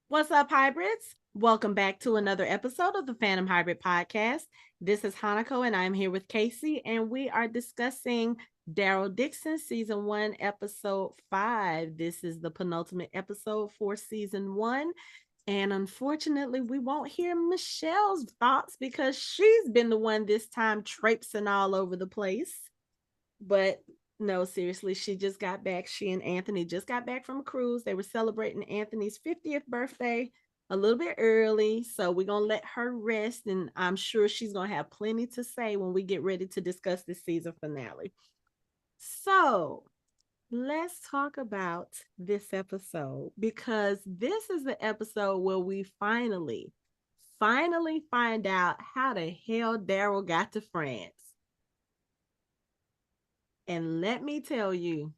What's up, hybrids? Welcome back to another episode of the Fandom Hybrid Podcast. This is Hanako, and I'm here with Casey, and we are discussing Daryl Dixon, Season 1, Episode 5. This is the penultimate episode for Season 1. And unfortunately, we won't hear Michelle's thoughts because she's been the one this time traipsing all over the place. But no, seriously, she just got back. She and Anthony just got back from a cruise. They were celebrating Anthony's 50th birthday a little bit early. So we're going to let her rest. And I'm sure she's going to have plenty to say when we get ready to discuss this season finale. So let's talk about this episode because this is the episode where we finally find out how the hell Daryl got to France. And let me tell you,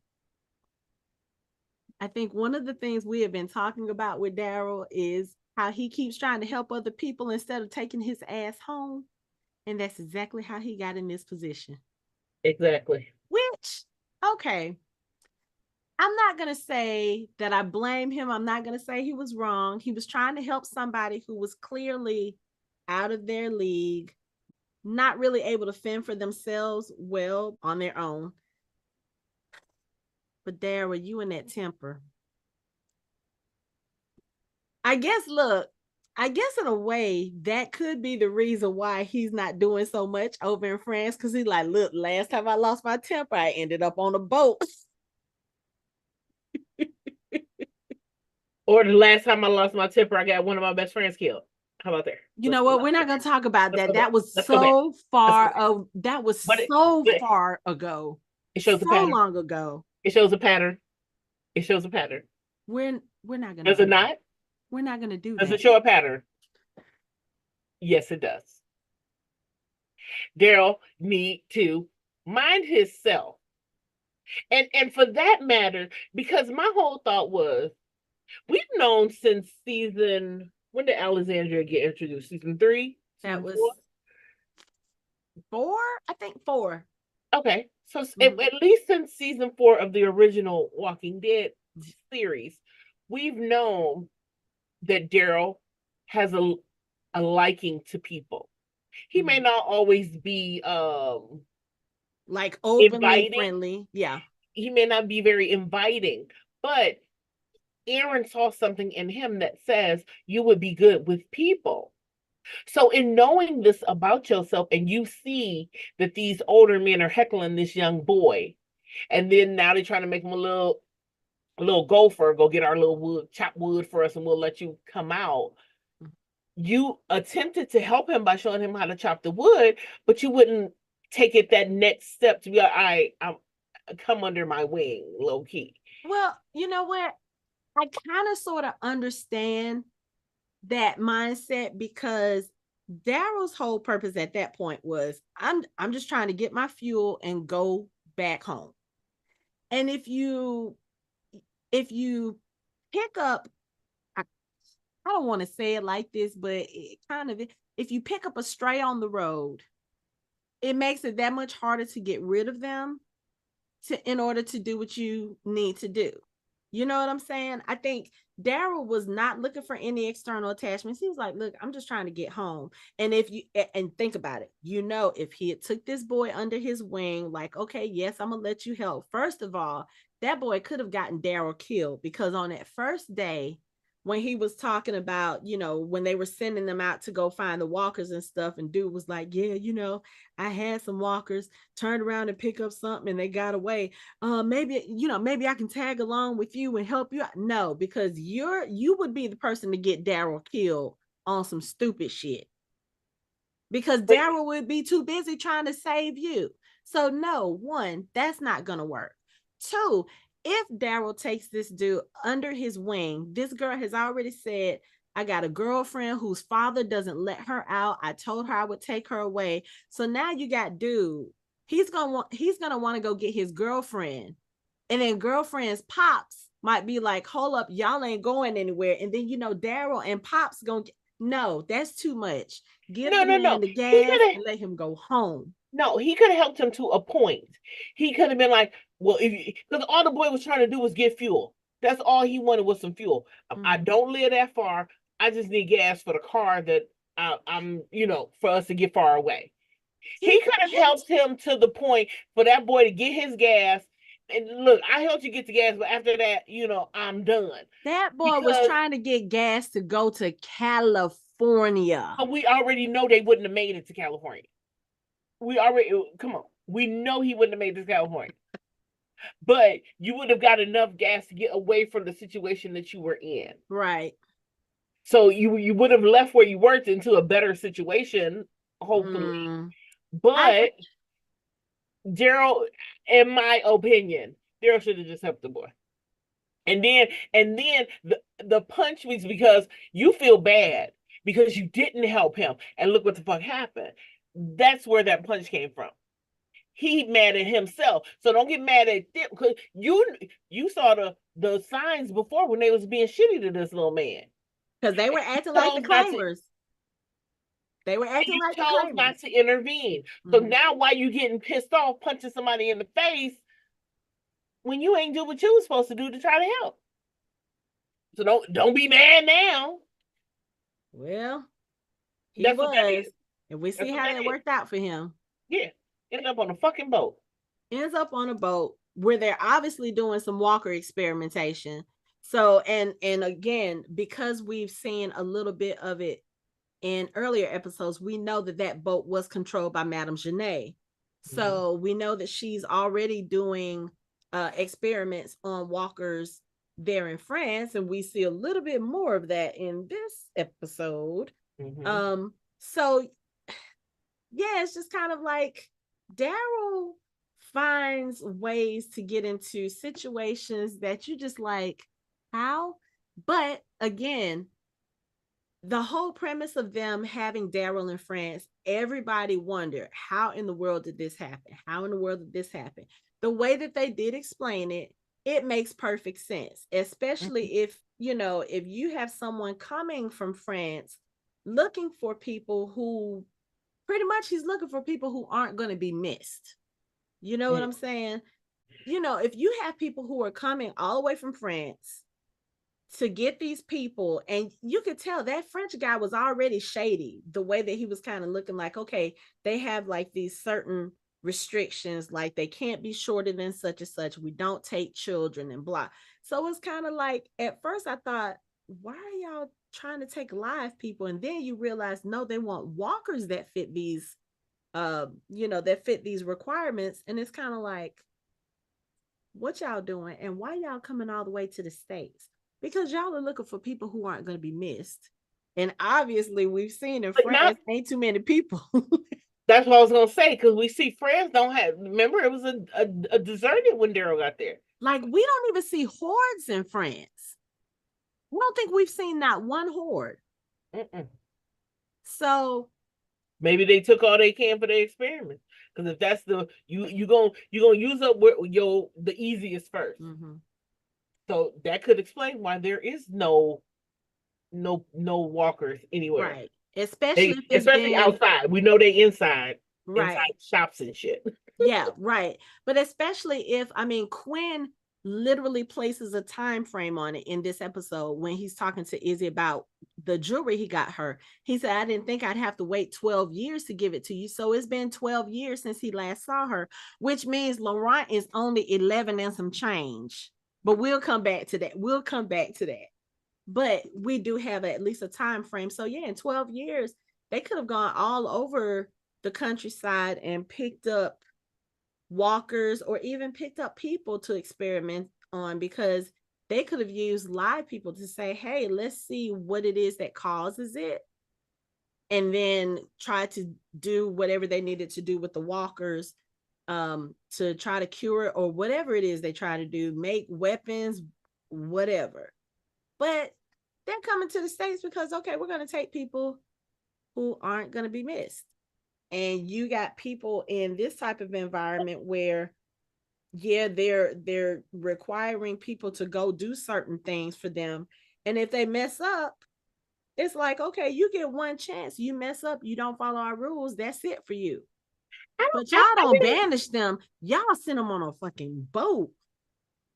I think one of the things we have been talking about with Daryl is how he keeps trying to help other people instead of taking his ass home. And that's exactly how he got in this position. Exactly. Which, okay, I'm not going to say that I blame him. I'm not going to say he was wrong. He was trying to help somebody who was clearly out of their league, not really able to fend for themselves well on their own. But Daryl, you in that temper. I guess in a way that could be the reason why he's not doing so much over in France, because he's like, look, last time I lost my temper, I ended up on a boat. Or the last time I lost my temper, I got one of my best friends killed. How about there? You know what? We're not going to talk about that. That was Let's go back. That was But far ago. It shows so a pattern. long ago. It shows a pattern. It shows a pattern. We're not going to. Does it not? We're not going to do Does that. it show a pattern? Yes, it does. Daryl need to mind himself. And for that matter, because my whole thought was, we've known since when did Alexandria get introduced? Season 3? That was 4? I think 4. Okay. So at least since season 4 of the original Walking Dead series, we've known that Daryl has a liking to people. He may not always be like openly inviting. Friendly. Yeah. He may not be very inviting, but Aaron saw something in him that says you would be good with people. So in knowing this about yourself, and you see that these older men are heckling this young boy, and then now they're trying to make him a little gopher, go get our little wood, chop wood for us, and we'll let you come out. You attempted to help him by showing him how to chop the wood, but you wouldn't take it that next step to be like, I'm come under my wing, low key. Well, you know what? I kind of sort of understand that mindset because Daryl's whole purpose at that point was I'm just trying to get my fuel and go back home. And if you pick up, I don't want to say it like this, but it kind of, if you pick up a stray on the road, it makes it that much harder to get rid of them in order to do what you need to do. You know what I'm saying? I think Daryl was not looking for any external attachments. He was like, look, I'm just trying to get home. And think about it, if he had took this boy under his wing, like, okay, yes, I'm gonna let you help. First of all, that boy could have gotten Daryl killed because on that first day, when he was talking about, when they were sending them out to go find the walkers and stuff, and dude was like, yeah, I had some walkers, turned around and pick up something and they got away. Maybe I can tag along with you and help you out. No, because you would be the person to get Daryl killed on some stupid shit. Because Daryl would be too busy trying to save you. So no, one, that's not gonna work. Two, if Daryl takes this dude under his wing, this girl has already said, I got a girlfriend whose father doesn't let her out. I told her I would take her away. So now you got dude. He's gonna want to go get his girlfriend. And then girlfriend's pops might be like, hold up, y'all ain't going anywhere. And then Daryl and Pops gonna no, that's too much. Give the man the gas and let him go home. No, he could have helped him to a point. He could have been like, well, because all the boy was trying to do was get fuel. That's all he wanted was some fuel. I don't live that far. I just need gas for the car that I'm, for us to get far away. He could have helped him to the point for that boy to get his gas. And look, I helped you get the gas, but after that, I'm done. That boy was trying to get gas to go to California. But we already know they wouldn't have made it to California. Come on. We know he wouldn't have made it to California. But you would have got enough gas to get away from the situation that you were in. Right. So you would have left where you worked into a better situation, hopefully. But Daryl, in my opinion, Daryl should have just helped the boy. And then the punch was because you feel bad because you didn't help him. And look what the fuck happened. That's where that punch came from. He mad at himself. So don't get mad at them, because you saw the signs before when they was being shitty to this little man. Because they were acting like the claimers. They were acting like the claimers. You chose not to intervene. So now why you getting pissed off punching somebody in the face when you ain't do what you was supposed to do to try to help? So don't be mad now. Well, he was. And we see how it worked out for him. Yeah. Ended up on a fucking boat. Ends up on a boat where they're obviously doing some walker experimentation. So, and again, because we've seen a little bit of it in earlier episodes, we know that boat was controlled by Madame Genet. So we know that she's already doing experiments on walkers there in France, and we see a little bit more of that in this episode. So yeah, it's just kind of like Daryl finds ways to get into situations that you just like, how? But again, the whole premise of them having Daryl in France, everybody wondered, how in the world did this happen? How in the world did this happen? The way that they did explain it, it makes perfect sense, especially if you have someone coming from France looking for people who pretty much he's looking for people who aren't going to be missed. You know what I'm saying? If you have people who are coming all the way from France to get these people, and you could tell that French guy was already shady, the way that he was kind of looking like, okay, they have like these certain restrictions, like they can't be shorter than such and such. We don't take children and blah. So it's kind of like, at first I thought, why are y'all trying to take live people? And then you realize, no, they want walkers that fit these that fit these requirements. And it's kind of like, what y'all doing, and why y'all coming all the way to the States? Because y'all are looking for people who aren't going to be missed. And obviously we've seen in France ain't too many people. That's what I was gonna say, because we see France don't have, remember, it was a deserted when Daryl got there. Like, we don't even see hordes in France. I don't think we've seen not one horde. So maybe they took all they can for their experiment. Because if that's you gonna use up the easiest first. So that could explain why there is no walkers anywhere. Right. Especially outside. We know they inside shops and shit. Yeah, right. But especially if, Quinn literally places a time frame on it in this episode when he's talking to Izzy about the jewelry he got her. He said, I didn't think I'd have to wait 12 years to give it to you. So it's been 12 years since he last saw her, which means Laurent is only 11 and some change. But we'll come back to that. But we do have at least a time frame. So yeah, in 12 years, they could have gone all over the countryside and picked up walkers, or even picked up people to experiment on, because they could have used live people to say, hey, let's see what it is that causes it, and try to do whatever they needed to do with the walkers to try to cure it, or whatever it is they try to do, make weapons, whatever. But they're coming to the States because, okay, we're going to take people who aren't going to be missed. And you got people in this type of environment where, yeah, they're requiring people to go do certain things for them. And if they mess up, it's like, okay, you get one chance. You mess up, you don't follow our rules, that's it for you. But y'all don't banish them. Y'all send them on a fucking boat.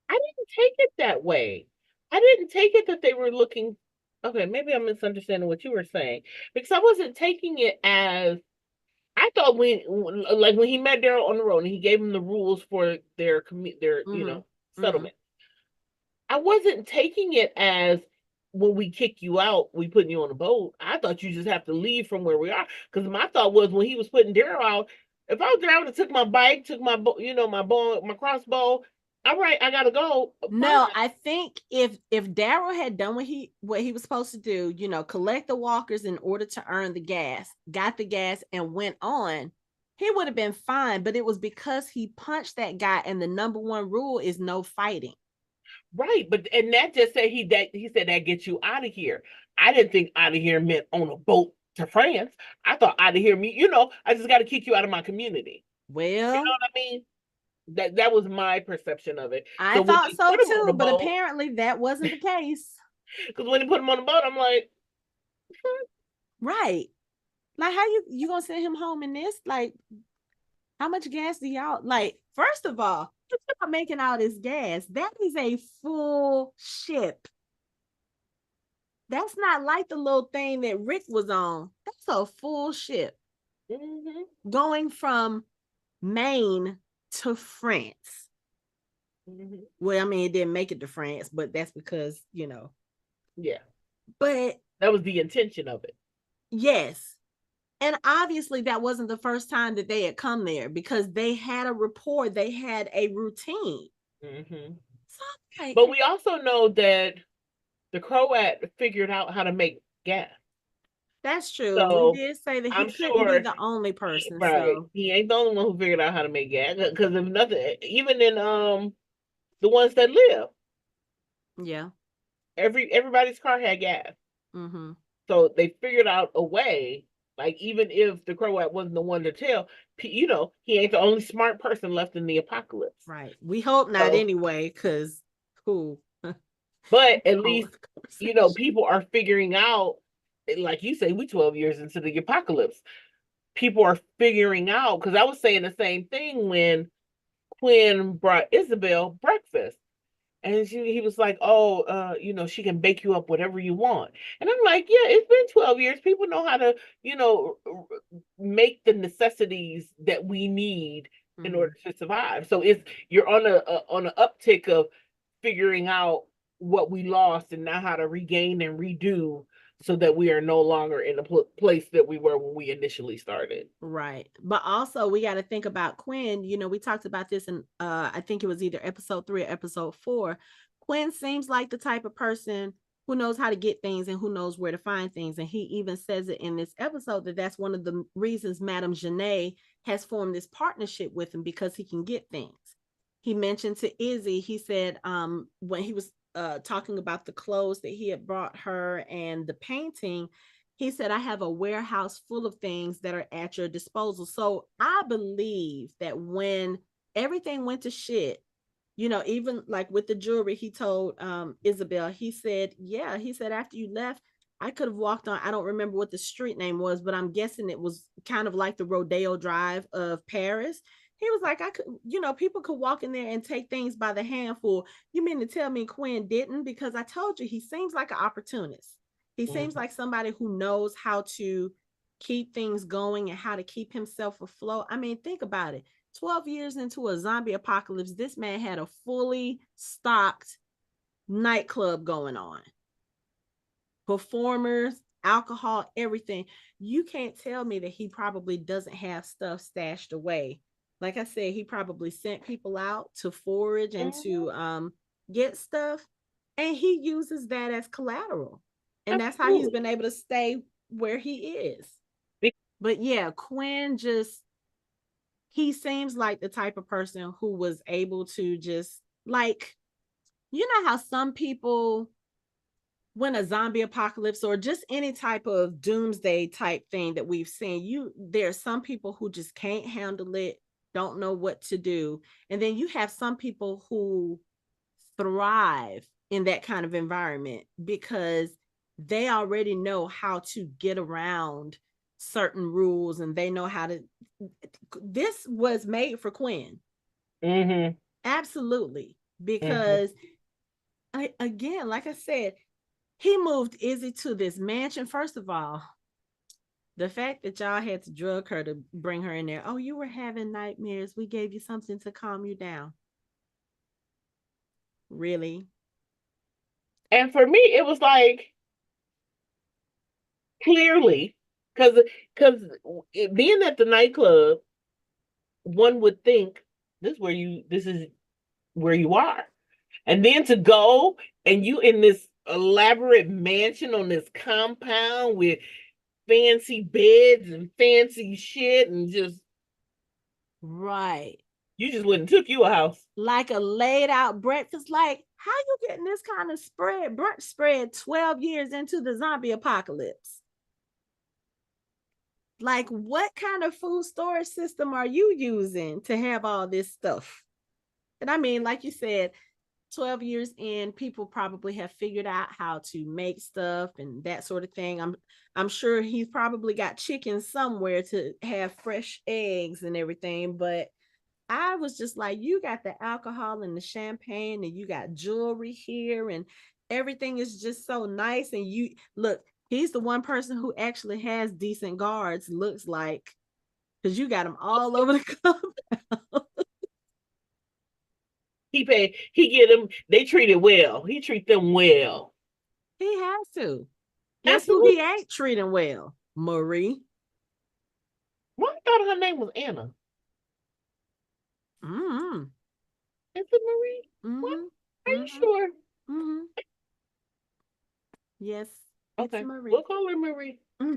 I didn't take it that way. I didn't take it that they were looking. Okay, maybe I'm misunderstanding what you were saying because I wasn't taking it as I thought like when he met Daryl on the road and he gave him the rules for their Mm-hmm. Mm-hmm. settlement. I wasn't taking it as when we kick you out, we putting you on a boat. I thought you just have to leave from where we are. Because my thought was when he was putting Daryl out, if I was there, I would have took my bike, took my my bow, my crossbow. All right, I gotta go. Fine. No, I think if Daryl had done what he was supposed to do, collect the walkers in order to earn the gas, got the gas, and went on, he would have been fine. But it was because he punched that guy, and the number one rule is no fighting. Right, but and that just said he said that gets you out of here. I didn't think out of here meant on a boat to France. I thought out of here me, I just got to kick you out of my community. You know Well, what I mean? That was my perception of it. I So when thought he so put him on too, the but boat, apparently that wasn't the case. because when he put him on the boat, I'm like, Right. Like how you gonna send him home in this? Like, how much gas do y'all like? First of all, y'all making all this gas. That is a full ship. That's not like the little thing that Rick was on. That's a full ship mm-hmm, going from Maine to France. mm-hmm. Well, I mean, it didn't make it to France, but that's because, Yeah, But that was the intention of it. yes. And obviously, that wasn't the first time that they had come there because they had a rapport, they had a routine. Mm-hmm. So, like, But we also know that the Croat figured out how to make gas. that's true. We So did say that he I'm couldn't be sure, the only person. right, So, he ain't the only one who figured out how to make gas. Because if nothing, even in the ones that live, yeah. everybody's car had gas. Mm-hmm. So they figured out a way. Like even if the Croat wasn't the one to tell, he ain't the only smart person left in the apocalypse. Right. We hope not So, anyway, because who? but at Oh, least people are figuring out. Like you say, we 12 years into the apocalypse. People are figuring out because I was saying the same thing when Quinn brought Isabelle breakfast. And he was like, "Oh, she can bake you up whatever you want." And I'm like, "Yeah, it's been 12 years. People know how to, make the necessities that we need in mm-hmm. order to survive." So you're on an uptick of figuring out what we lost and now how to regain and redo so that we are no longer in the place that we were when we initially started. Right. But also we got to think about Quinn. We talked about this in I think it was either episode 3 or episode 4. Quinn seems like the type of person who knows how to get things and who knows where to find things. And he even says it in this episode that that's one of the reasons Madame Genet has formed this partnership with him because he can get things. He mentioned to Izzy, he said when he was talking about the clothes that he had brought her and the painting, he said, I have a warehouse full of things that are at your disposal. So I believe that when everything went to shit, even like with the jewelry, he told Isabelle, he said, yeah, he said, after you left, I could have walked on, I don't remember what the street name was, but I'm guessing it was kind of like the Rodeo Drive of Paris. He was like, I could, people could walk in there and take things by the handful. You mean to tell me Quinn didn't? Because I told you, he seems like an opportunist. He seems Mm-hmm. like somebody who knows how to keep things going and how to keep himself afloat. I mean, think about it. 12 years into a zombie apocalypse, this man had a fully stocked nightclub going on. Performers, alcohol, everything. You can't tell me that he probably doesn't have stuff stashed away. Like I said, he probably sent people out to forage and Mm-hmm. to get stuff, and he uses that as collateral. And that's how he's been Absolutely. able to stay where he is. But yeah, Quinn just, he seems like the type of person who was able to just, like, how some people, when a zombie apocalypse or just any type of doomsday type thing that we've seen, there are some people who just can't handle it, don't know what to do. And then you have some people who thrive in that kind of environment because they already know how to get around certain rules and they know how to. This was made for Quinn. Mm-hmm. Absolutely. Mm-hmm. Because again, like I said, he moved Izzy to this mansion. First of all, the fact that y'all had to drug her to bring her in there. Oh, you were having nightmares. We gave you something to calm you down. Really? And for me, it was like clearly because being at the nightclub, one would think this is where you are. And then to go and you in this elaborate mansion on this compound with fancy beds and fancy shit and just Right. you just wouldn't took you a house. Like a laid out breakfast. Like, how you getting this kind of brunch spread 12 years into the zombie apocalypse? Like, what kind of food storage system are you using to have all this stuff? And I mean, like you said, 12 years in, people probably have figured out how to make stuff and that sort of thing. I'm sure he's probably got chicken somewhere to have fresh eggs and everything, but I was just like, you got the alcohol and the champagne, and you got jewelry here, and everything is just so nice. And you look, he's the one person who actually has decent guards, looks like, because you got them all over the compound. He get them, they treat it well. He treat them well. He has to. Guess who Absolutely. he ain't treating well? Marie. Well, I thought her name was Anna. Mm-hmm. Is it Marie? What? Mm-hmm. Are you Mm-hmm. sure? Mm-hmm. Yes, it's Okay, Marie. we'll call her Marie. For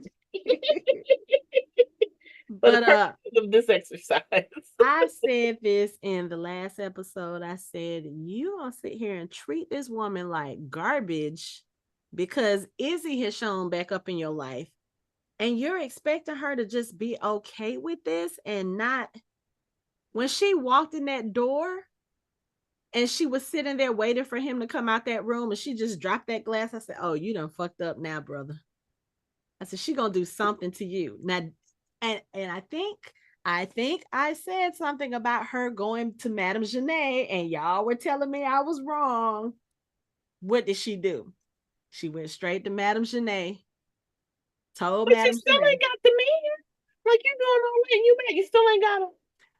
the But purposes of this exercise. I said this in the last episode. I said, you don't sit here and treat this woman like garbage because Izzy has shown back up in your life. And you're expecting her to just be okay with this and not. When she walked in that door and she was sitting there waiting for him to come out that room and she just dropped that glass, I said, oh, you done fucked up now, brother. I said, she gonna do something to you. Now, and I think I said something about her going to Madame Genet, and y'all were telling me I was wrong. What did she do? She went straight to Madame Genet, told But you Madame still Genet. ain't got the man. Like you doing all that and you mad. You still ain't got him.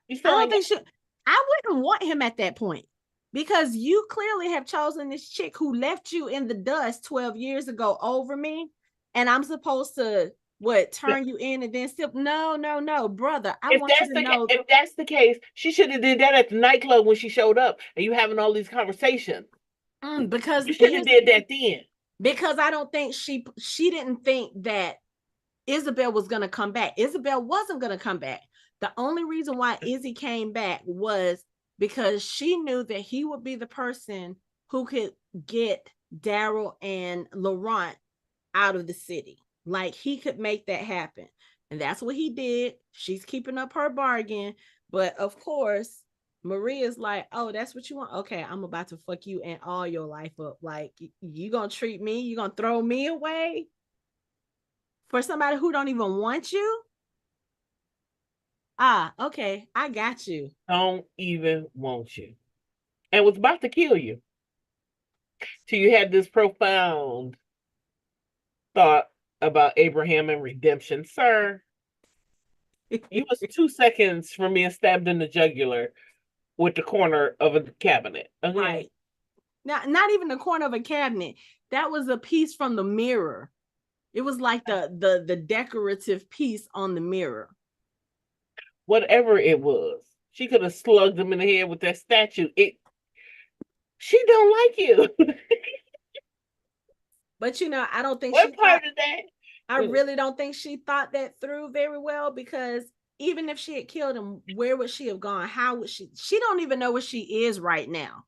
You I still don't ain't got think she. I wouldn't want him at that point because you clearly have chosen this chick who left you in the dust 12 years ago over me, and I'm supposed to what him. turn you in and then still no, no, no, brother. I want you to know. If that's the case, she should have did that at the nightclub when she showed up and you having all these conversations. Because You should have here's did that then. because I don't think she didn't think that Isabelle was going to come back. Isabelle wasn't going to come back. The only reason why Izzy came back was because she knew that he would be the person who could get Daryl and Laurent out of the city. Like he could make that happen. And that's what he did. She's keeping up her bargain. But of course, Maria's like, oh, that's what you want. Okay, I'm about to fuck you and all your life up. Like, you gonna treat me, you gonna throw me away for somebody who don't even want you? Ah, okay, I got you. Don't even want you. And was about to kill you. So you had this profound thought about Abraham and redemption. Sir, you was 2 seconds from being stabbed in the jugular with the corner of a cabinet. Okay. Right. Not even the corner of a cabinet. That was a piece from the mirror. It was like the decorative piece on the mirror. Whatever it was. She could have slugged him in the head with that statue. She don't like you. But I don't think she What thought. part of that? I really don't think she thought that through very well because even if she had killed him, where would she have gone? How would she? She don't even know where she is right now.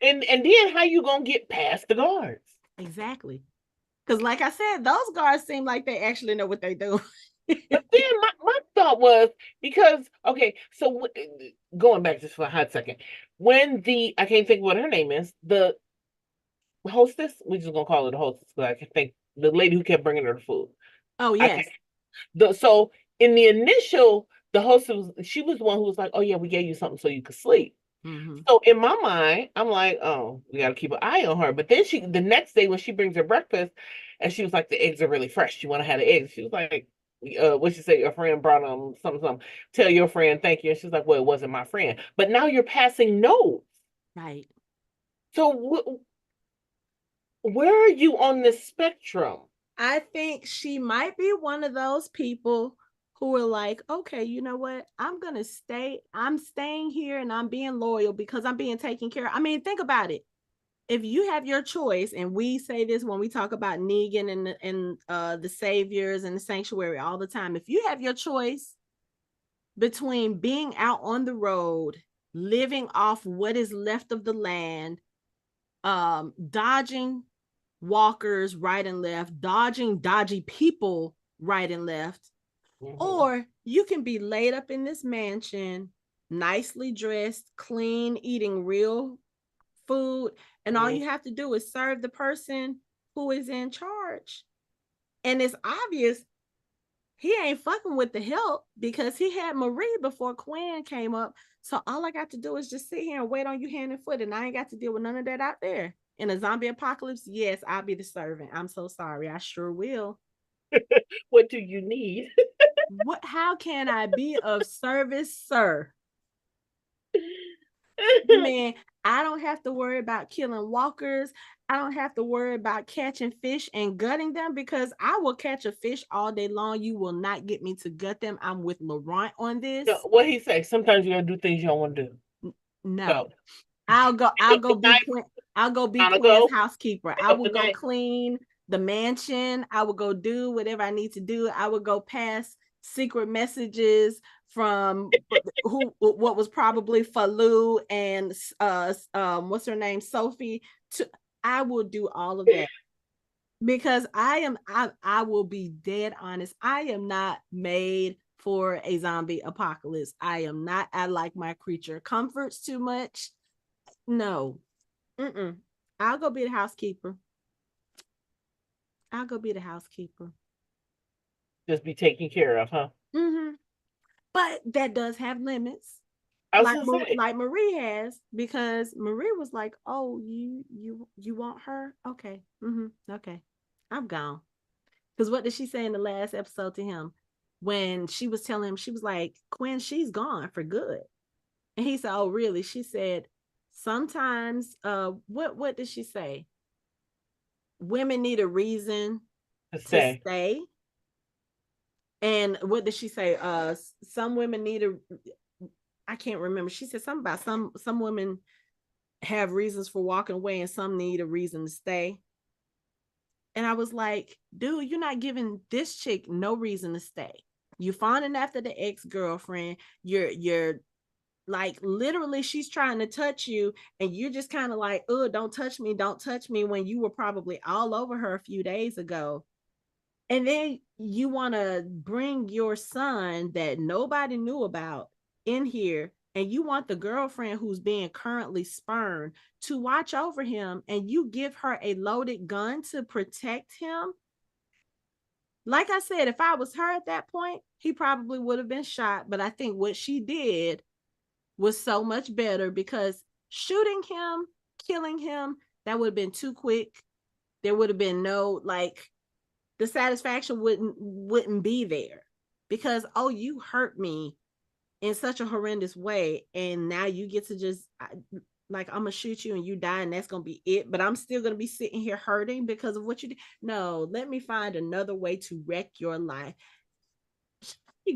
And then how you gonna get past the guards? Exactly. Because, like I said, those guards seem like they actually know what they do. But then my thought was because okay, so going back just for a hot second, when I can't think what her name is, the hostess, we're just gonna call her the hostess because I can think the lady who kept bringing her the food. Oh I yes. can't. So in the initial, the hostess she was the one who was like, "Oh yeah, we gave you something so you could sleep." Mm-hmm. So in my mind, I'm like, oh, we gotta keep an eye on her. But then the next day when she brings her breakfast, and she was like, the eggs are really fresh. You want to have the eggs? She was like, what she say? Your friend brought something, something. Tell your friend thank you. And she's like, well, it wasn't my friend. But now you're passing notes. Right. So where are you on this spectrum? I think she might be one of those people who are like, okay, you know what? I'm staying here and I'm being loyal because I'm being taken care of. I mean, think about it. If you have your choice, and we say this when we talk about Negan and the saviors and the sanctuary all the time, if you have your choice between being out on the road, living off what is left of the land, dodging walkers right and left, dodging dodgy people right and left, Mm-hmm. or you can be laid up in this mansion, nicely dressed, clean, eating real food, and all Mm-hmm. you have to do is serve the person who is in charge. And it's obvious he ain't fucking with the help because he had Marie before Quinn came up. So all I got to do is just sit here and wait on you hand and foot, and I ain't got to deal with none of that out there. In a zombie apocalypse, yes, I'll be the servant. I'm so sorry. I sure will. What do you need? What? How can I be of service, sir? Man, I don't have to worry about killing walkers. I don't have to worry about catching fish and gutting them because I will catch a fish all day long. You will not get me to gut them. I'm with Laurent on No, this. what he say? Sometimes you gotta do things you don't want to do. No. So I'll good go be night, Quinn. I'll go be gotta Quinn's go. housekeeper. I will Good go night. clean the mansion. I will go do whatever I need to do. I would go pass secret messages from who what was probably Falou and what's her name, Sophie. To I will do all of that because I will be dead honest. I am not made for a zombie apocalypse. I am not. I like my creature comforts too much. No. Mm-mm. I'll go be the housekeeper. I'll go be the housekeeper. Just be taken care of, huh? Mm-hmm. But that does have limits, I was gonna say, like Marie has, because Marie was like, "Oh, you want her? Okay, okay, I'm gone." Because what did she say in the last episode to him when she was telling him? She was like, "Quinn, she's gone for good," and he said, "Oh, really?" She said, "Sometimes, what did she say? Women need a reason to to stay. stay." And what did she say? Some women need a, I can't remember. She said something about some women have reasons for walking away and some need a reason to stay. And I was like, dude, you're not giving this chick no reason to stay. You're fawning after the ex-girlfriend. You're like literally she's trying to touch you and you're just kind of like, oh, don't touch me when you were probably all over her a few days ago. And then you want to bring your son that nobody knew about in here, and you want the girlfriend who's being currently spurned to watch over him, and you give her a loaded gun to protect him. Like I said, if I was her at that point, he probably would have been shot. But I think what she did was so much better because shooting him, killing him, that would have been too quick. There would have been no like the satisfaction wouldn't be there because oh you hurt me in such a horrendous way and now you get to just like I'm gonna shoot you and you die and that's gonna be it, but I'm still gonna be sitting here hurting because of what you did. No, let me find another way to wreck your life.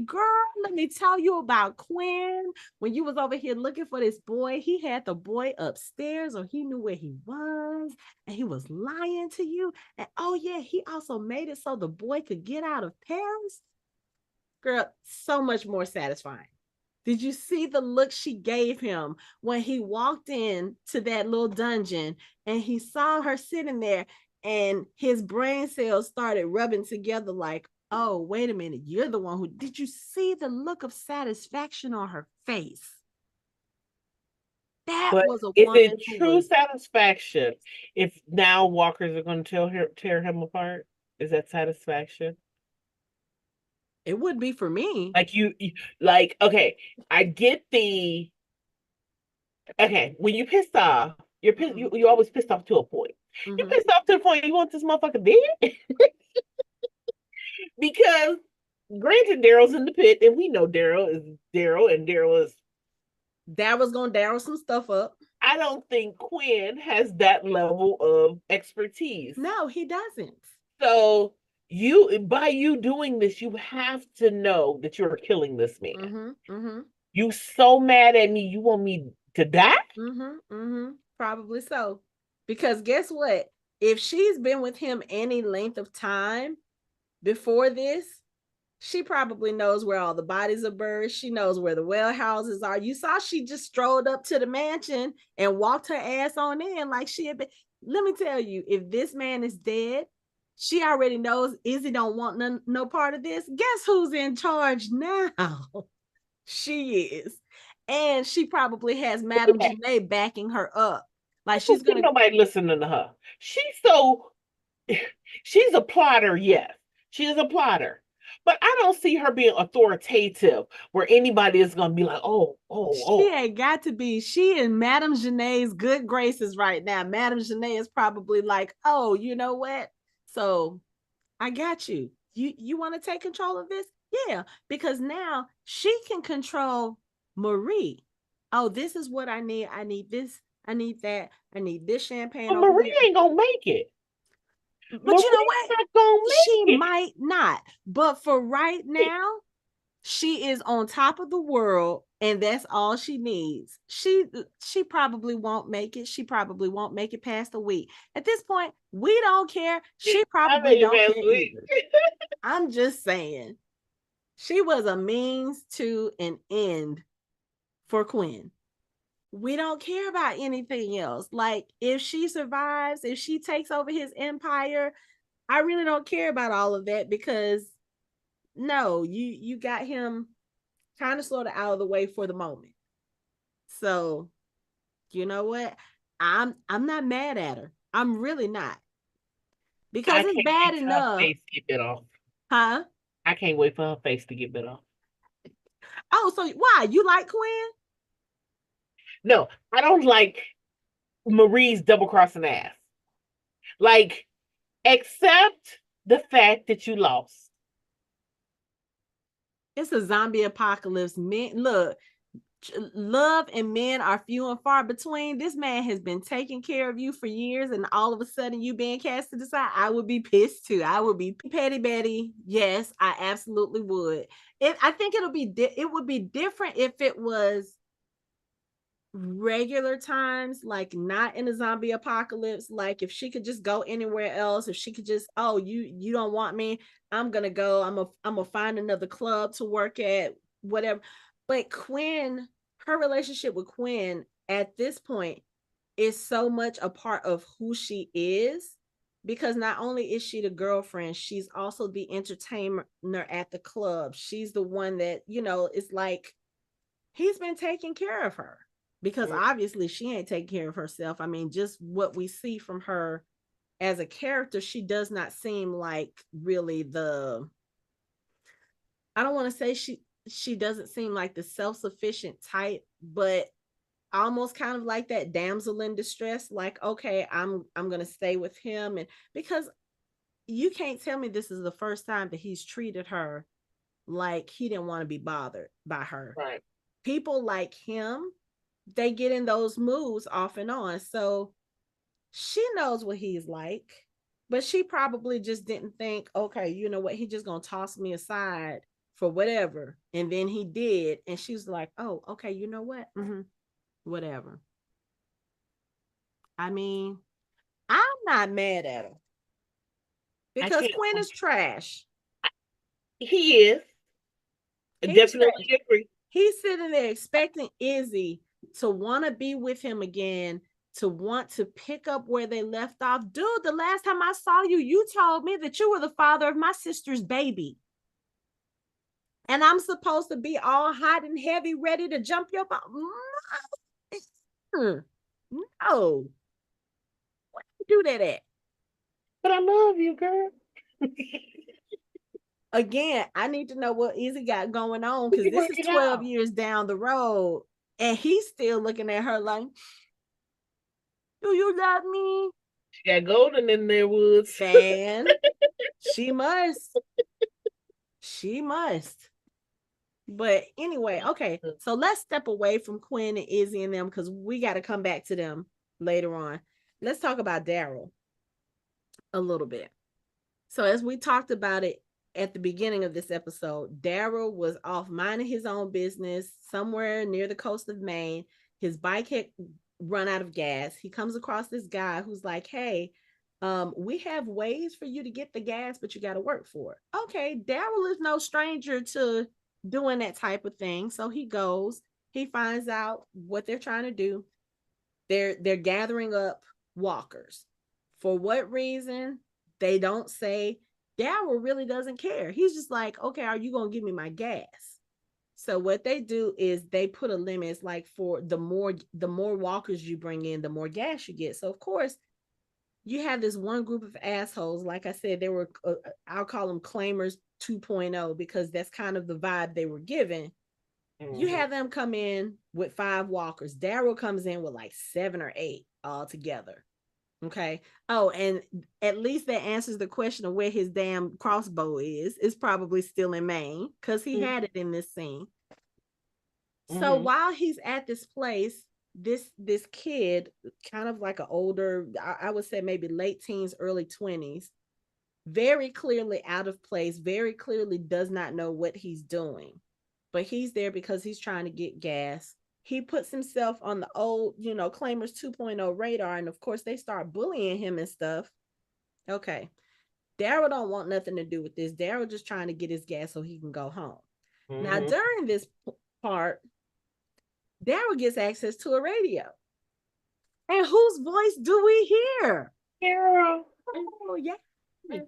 Girl, let me tell you about Quinn. When you was over here looking for this boy, he had the boy upstairs or he knew where he was and he was lying to you. And oh yeah, he also made it so the boy could get out of Paris. Girl, so much more satisfying. Did you see the look she gave him when he walked in to that little dungeon and he saw her sitting there and his brain cells started rubbing together like, oh, wait a minute, you're the one who, did you see the look of satisfaction on her face? That But was a is woman it who true was, satisfaction if now walkers are going to tear him apart? Is that satisfaction? it would be for me. Like like okay, I get the Okay, when you pissed off, you're pissed, you always pissed off to a point. You're Mm-hmm. pissed off to the point you want this motherfucker dead. Because granted, Daryl's in the pit, and we know Daryl is Daryl, and Daryl is. That was gonna Daryl some stuff up. I don't think Quinn has that level of expertise. No, he doesn't. So you, by you doing this, you have to know that you're killing this man. Mm-hmm. Mm-hmm. You so mad at me, you want me to die? Mm-hmm. Mm-hmm. Probably so. Because guess what? If she's been with him any length of time before this, she probably knows where all the bodies are buried. She knows where the well houses are. You saw she just strolled up to the mansion and walked her ass on in like she had been. Let me tell you, if this man is dead, she already knows Izzy don't want no part of this. Guess who's in charge now? She is. And she probably has Madame Yeah. Genet backing her up. Like I don't she's think gonna. nobody listening to her. She's so she's a plotter, yes. She is a plotter. But I don't see her being authoritative where anybody is gonna be like, oh, oh, She oh. ain't got to be. She in Madame Genet's good graces right now. Madame Genet is probably like, oh, you know what? So I got you. You want to take control of this? Yeah, because now she can control Marie. Oh, this is what I need. I need this. I need that. I need this champagne But over Marie here. ain't gonna make it. But you know Marie's what? not gonna She make it. might not. But for right now, she is on top of the world and that's all she needs. She probably won't make it. She probably won't make it past a week. At this point, we don't care. She I probably made it don't past care the week. either. I'm just saying. She was a means to an end for Quinn. We don't care about anything else. Like if she survives, if she takes over his empire, I really don't care about all of that because no, you got him kind of sort of out of the way for the moment. So, you know what? I'm not mad at her. I'm really not. Because I it's can't bad wait till her enough. face get bit off. Huh? I can't wait for her face to get bit off. Oh, so why? You like Quinn? No, I don't like Marie's double crossing ass. Like, accept the fact that you lost. It's a zombie apocalypse. Men, look, love and men are few and far between. This man has been taking care of you for years, and all of a sudden you being cast to the side. I would be pissed too. I would be petty Betty. Yes, I absolutely would. I think it would be different if it was regular times, like not in a zombie apocalypse. Like if she could just go anywhere else, if she could just, oh, you don't want me, I'm gonna go. I'm gonna find another club to work at, whatever. But Quinn, her relationship with Quinn at this point is so much a part of who she is because not only is she the girlfriend, she's also the entertainer at the club. She's the one that, it's like he's been taking care of her because obviously she ain't taking care of herself. I mean, just what we see from her as a character, she does not seem like really I don't want to say she doesn't seem like the self-sufficient type, but almost kind of like that damsel in distress, like, okay, I'm gonna stay with him. And because you can't tell me this is the first time that he's treated her like he didn't want to be bothered by her. Right. People like him, they get in those moods off and on. So she knows what he's like, but she probably just didn't think, okay, you know what, he just gonna toss me aside for whatever. And then he did, and she was like, oh, okay, you know what? Whatever. I mean, I'm not mad at her I because can't. Quinn is trash. He is. He's Definitely trash. agree. He's sitting there expecting Izzy to want to be with him again, to want to pick up where they left off. Dude, the last time I saw you, you told me that you were the father of my sister's baby. And I'm supposed to be all hot and heavy, ready to jump your butt. No. Where you do that at? But I love you, girl. Again, I need to know what Izzy got going on We because can this work is it 12 out. years down the road. And he's still looking at her like, do you love me? She got golden in there, Woods. Man, she must. She must. But anyway, okay. So let's step away from Quinn and Izzy and them because we got to come back to them later on. Let's talk about Daryl a little bit. So as we talked about it at the beginning of this episode, Daryl was off minding his own business somewhere near the coast of Maine. His bike had run out of gas. He comes across this guy who's like, hey, we have ways for you to get the gas, but you got to work for it. Okay, Daryl is no stranger to doing that type of thing. So he goes, he finds out what they're trying to do. They're gathering up walkers. For what reason? They don't say. Daryl really doesn't care. He's just like, okay, are you gonna give me my gas? So what they do is they put a limit. It's like for the more walkers you bring in, the more gas you get. So of course, you have this one group of assholes. Like I said, they were I'll call them claimers 2.0 because that's kind of the vibe they were given. You have them come in with 5 walkers. Daryl comes in with like 7 or 8 all together. Okay. Oh, and at least that answers the question of where his damn crossbow is. It's probably still in Maine because he had it in this scene. So while he's at this place, this kid, kind of like an older, I would say maybe late teens, early 20s, very clearly out of place, very clearly does not know what he's doing. But he's there because he's trying to get gas. He puts himself on the old, Claimers 2.0 radar. And of course, they start bullying him and stuff. Okay. Daryl don't want nothing to do with this. Daryl just trying to get his gas so he can go home. Now, during this part, Daryl gets access to a radio. And whose voice do we hear? Carol. Oh, yeah.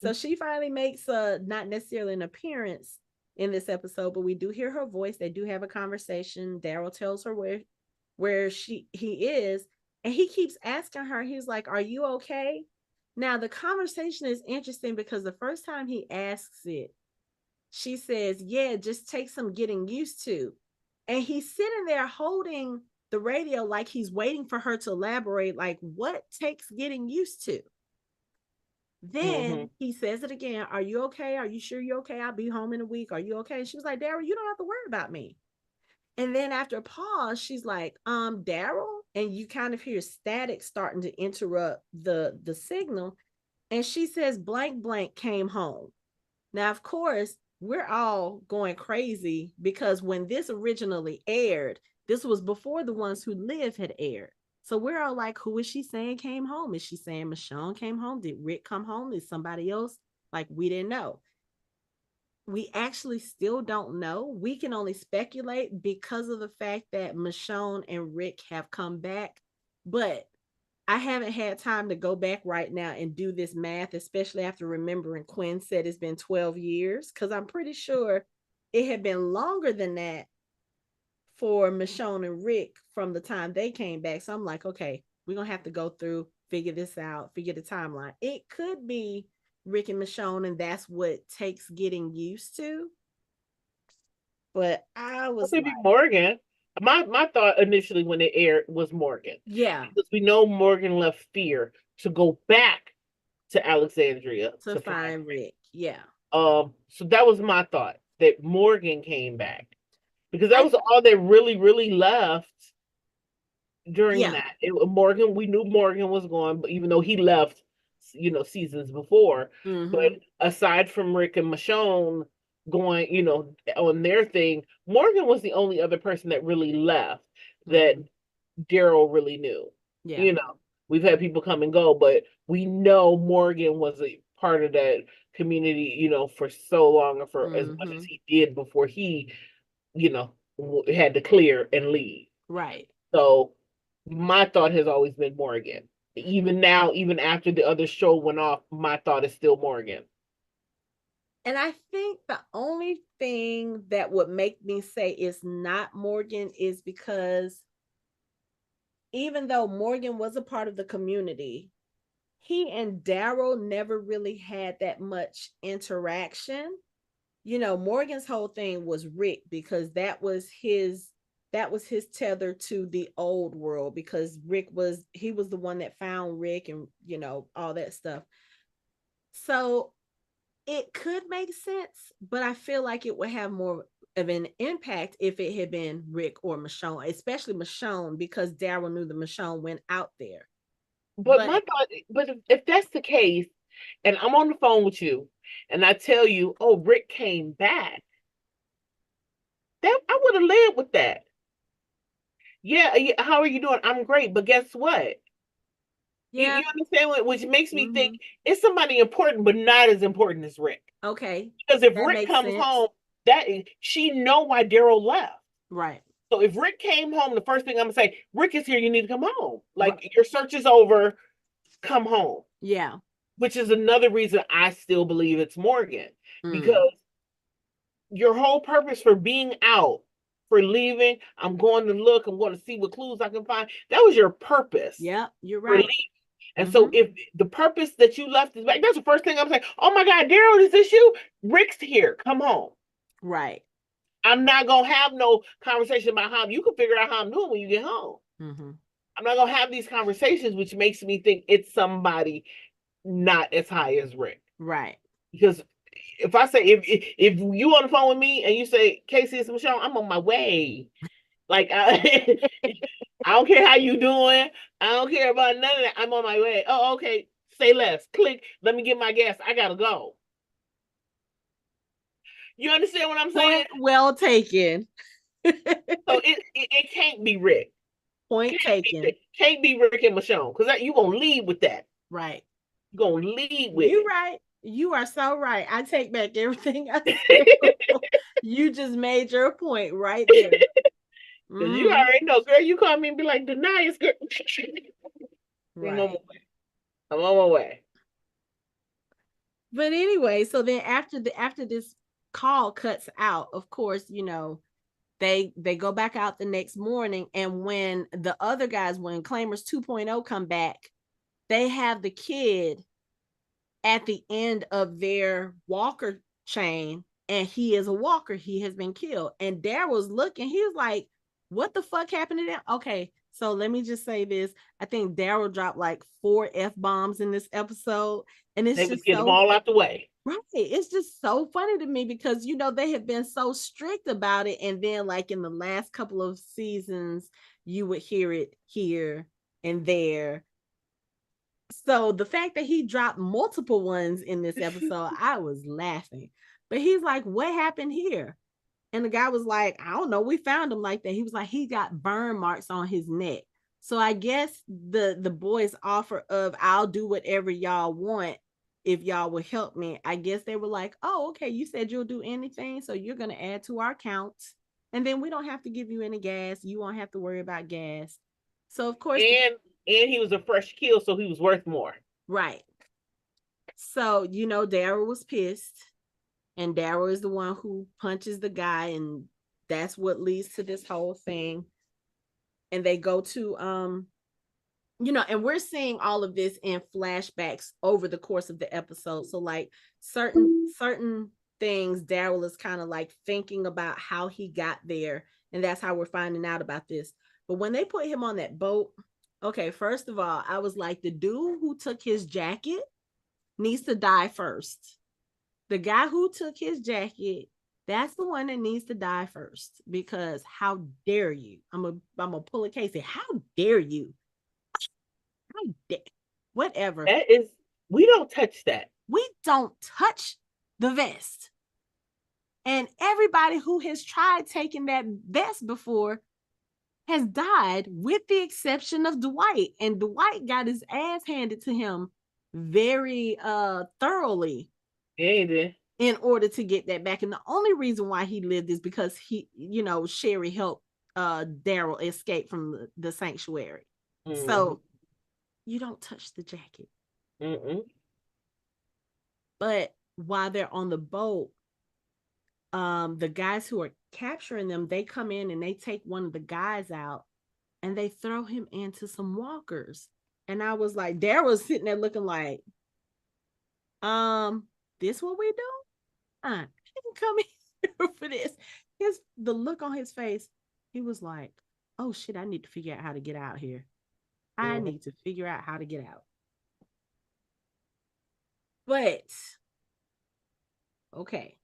So she finally makes not necessarily an appearance in this episode, but we do hear her voice. They do have a conversation. Daryl tells her where he is, and he keeps asking her. He's like, "Are you okay?" Now the conversation is interesting because the first time he asks it, she says, "Yeah, just take some getting used to," and he's sitting there holding the radio like he's waiting for her to elaborate. Like, what takes getting used to? Then he says it again. Are you okay? Are you sure you're okay? I'll be home in a week. Are you okay? And she was like, Daryl, you don't have to worry about me. And then after a pause, she's like, Daryl. And you kind of hear static starting to interrupt the signal. And she says, blank, blank came home. Now, of course, we're all going crazy because when this originally aired, this was before the ones who live had aired. So we're all like, who is she saying came home? Is she saying Michonne came home? Did Rick come home? Is somebody else? Like, we didn't know. We actually still don't know. We can only speculate because of the fact that Michonne and Rick have come back. But I haven't had time to go back right now and do this math, especially after remembering Quinn said it's been 12 years, because I'm pretty sure it had been longer than that for Michonne and Rick from the time they came back. So I'm like, okay, we're going to have to go through, figure this out, figure the timeline. It could be Rick and Michonne, and that's what takes getting used to. But I was like, Morgan. My thought initially when it aired was Morgan. Yeah. Because we know Morgan left Fear to go back to Alexandria to find Rick. Yeah. So that was my thought, that Morgan came back. Because that was all that really left during that. Morgan, we knew Morgan was gone, but even though he left, seasons before. But aside from Rick and Michonne going, on their thing, Morgan was the only other person that really left that Daryl really knew. Yeah. We've had people come and go, but we know Morgan was a part of that community, for so long, or for as much as he did before he, had to clear and leave. Right. So my thought has always been Morgan. Even now, even after the other show went off, my thought is still Morgan. And I think the only thing that would make me say it's not Morgan is because even though Morgan was a part of the community, he and Daryl never really had that much interaction. Morgan's whole thing was Rick because that was that was his tether to the old world, because he was the one that found Rick, and all that stuff. So it could make sense, but I feel like it would have more of an impact if it had been Rick or Michonne, especially Michonne, because Daryl knew that Michonne went out there. But my thought, but if that's the case, and I'm on the phone with you, and I tell you, oh, Rick came back, that I would have lived with that. Yeah, how are you doing? I'm great, but guess what? Yeah. You understand which makes me think it's somebody important, but not as important as Rick. Okay. Because if That Rick makes comes sense. home, she know why Daryl left. Right. So if Rick came home, the first thing I'm gonna say, Rick is here, you need to come home. Like, your search is over, come home. Yeah. Which is another reason I still believe it's Morgan. Because your whole purpose for being out, for leaving, I'm going to look, I'm going to see what clues I can find. That was your purpose. Yeah, you're right. And so if the purpose that you left is back, that's the first thing I'm saying. Oh my God, Daryl, is this you? Rick's here. Come home. Right. I'm not gonna have no conversation about how you can figure out how I'm doing when you get home. I'm not gonna have these conversations, which makes me think it's somebody not as high as Rick. Right. Because if I say if you on the phone with me and you say, Casey, it's Michelle, I'm on my way. Like I don't care how you doing. I don't care about none of that. I'm on my way. Oh, okay. Say less. Click. Let me get my gas. I gotta go. You understand what I'm saying? Point well taken. So it can't be Rick. Point taken. Can't be Rick and Michonne, because you gonna lead with that. Right. You're gonna lead with you it. Right. You are so right. I take back everything I said. You just made your point right there. You already know, girl. You call me and be like, deny it, girl. Right. I'm on my way. But anyway, so then after this call cuts out, of course, they go back out the next morning, and when the other guys, when Claimers 2.0 come back, they have the kid at the end of their walker chain, and he is a walker. He has been killed. And Daryl's looking, he was like, what the fuck happened to them? Okay, so let me just say this. I think Daryl dropped like 4 F-bombs in this episode. And it's They just get them all out the way. Right. It's just so funny to me because, they have been so strict about it. And then, like, in the last couple of seasons, you would hear it here and there. So the fact that he dropped multiple ones in this episode, I was laughing. But he's like, what happened here? And the guy was like, I don't know. We found him like that. He was like, he got burn marks on his neck. So I guess the boys' offer of, I'll do whatever y'all want if y'all will help me. I guess they were like, oh, okay, you said you'll do anything, so you're going to add to our count. And then we don't have to give you any gas. You won't have to worry about gas. So, of course. And he was a fresh kill, so he was worth more. Right. So, Daryl was pissed. And Daryl is the one who punches the guy, and that's what leads to this whole thing. And they go to and we're seeing all of this in flashbacks over the course of the episode. So like certain things, Daryl is kind of like thinking about how he got there, and that's how we're finding out about this. But when they put him on that boat, okay, first of all, I was like, the dude who took his jacket needs to die first. The guy who took his jacket, that's the one that needs to die first, because how dare you? I'm gonna pull a Casey. How dare you? How dare whatever. That is, we don't touch that. We don't touch the vest. And everybody who has tried taking that vest before has died, with the exception of Dwight. And Dwight got his ass handed to him very thoroughly. Yeah, in order to get that back. And the only reason why he lived is because Sherry helped Daryl escape from the sanctuary. So you don't touch the jacket. But while they're on the boat, the guys who are capturing them, they come in and they take one of the guys out and they throw him into some walkers. And I was like, Daryl's sitting there looking like, this what we do? I didn't come here for this. The look on his face. He was like, oh shit, I need to figure out how to get out here. I Mhm. need to figure out how to get out. But okay,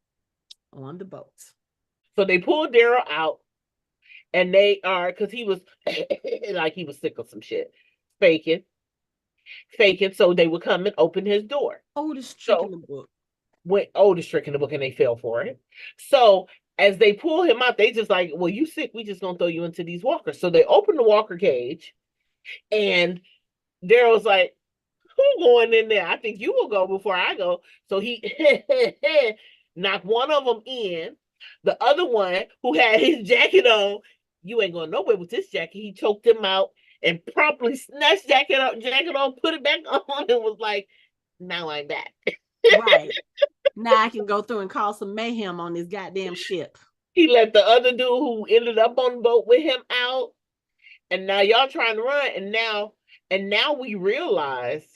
on the boat. So they pulled Daryl out, and they are because he was like he was sick of some shit, faking, faking. So they would come and open his door. Oldest trick in So the book. went oldest trick in the book, and they fell for it. So as they pull him out, they just like, well, you sick? We just gonna throw you into these walkers. So they open the walker cage, and Daryl's like, who going in there? I think you will go before I go. So he knocked one of them in. The other one who had his jacket on, you ain't going nowhere with this jacket. He choked him out and promptly snatched jacket on, put it back on, and was like, now I'm back. Right. Now I can go through and cause some mayhem on this goddamn ship. He let the other dude who ended up on the boat with him out. And now y'all trying to run. And now we realize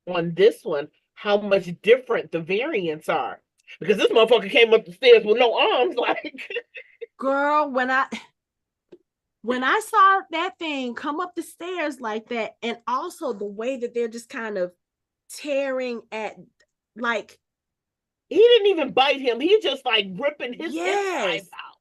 on this one how much different the variants are. Because this motherfucker came up the stairs with no arms, like Girl, when I saw that thing come up the stairs like that, and also the way that they're just kind of tearing at, like, he didn't even bite him. He just like ripping his yes. insides out.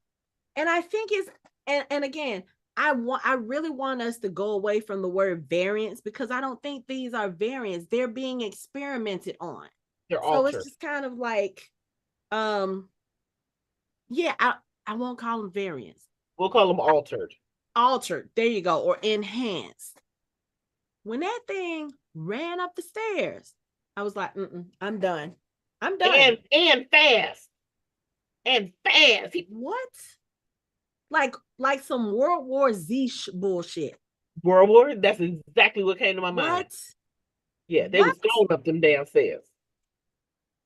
And I think it's, and again, I really want us to go away from the word variants, because I don't think these are variants. They're being experimented on. They're So it's altered. just kind of like, um, yeah, I won't call them variants. We'll call them altered. Altered, there you go, or enhanced. When that thing ran up the stairs, I was like, I'm done. I'm done. And fast. And fast. What? Like some World War Z bullshit. World War, that's exactly what came to my mind. What? Yeah, they What? was throwing up them damn stairs.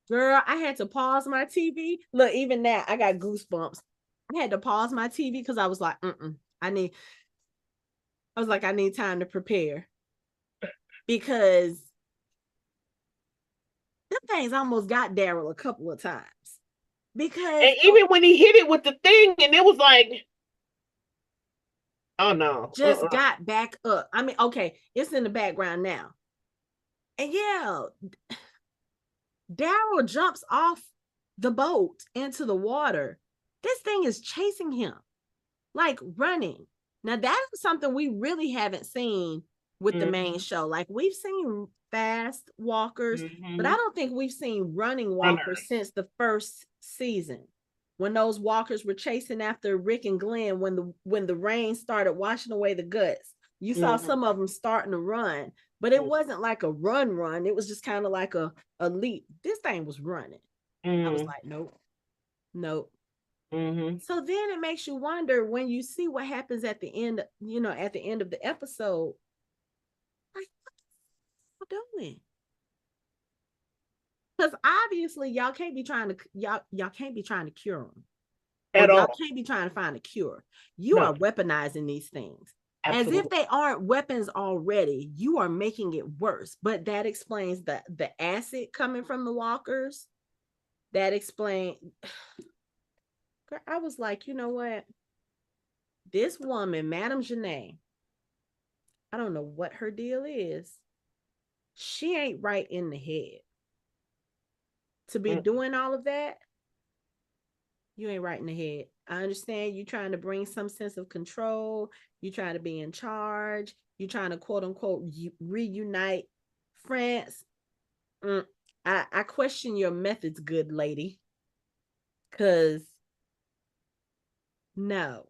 Girl, I had to pause my TV. Look, even now, I got goosebumps. I had to pause my TV because I was like, I was like, I need time to prepare. Because them things almost got Daryl a couple of times. Because And even when he hit it with the thing, and it was like, oh no. just got back up. I mean, okay, it's in the background now. And yeah, Daryl jumps off the boat into the water. This thing is chasing him, like running. Now, that is something we really haven't seen with the main show. Like, we've seen fast walkers, but I don't think we've seen running walkers since the first season, when those walkers were chasing after Rick and Glenn, when the rain started washing away the guts. You saw some of them starting to run, but it wasn't like a run. It was just kind of like a leap. This thing was running. I was like, nope. So then it makes you wonder, when you see what happens at the end, at the end of the episode, like, what are you doing? Because obviously y'all can't be trying to cure them. At all. Y'all can't be trying to find a cure. You are weaponizing these things. Absolutely. As if they aren't weapons already. You are making it worse. But that explains the acid coming from the walkers. That explains. I was like, you know what? This woman, Madame Genet, I don't know what her deal is. She ain't right in the head. To be doing all of that, you ain't right in the head. I understand you trying to bring some sense of control. You trying to be in charge. You trying to quote unquote reunite France. I question your methods, good lady. Cause no.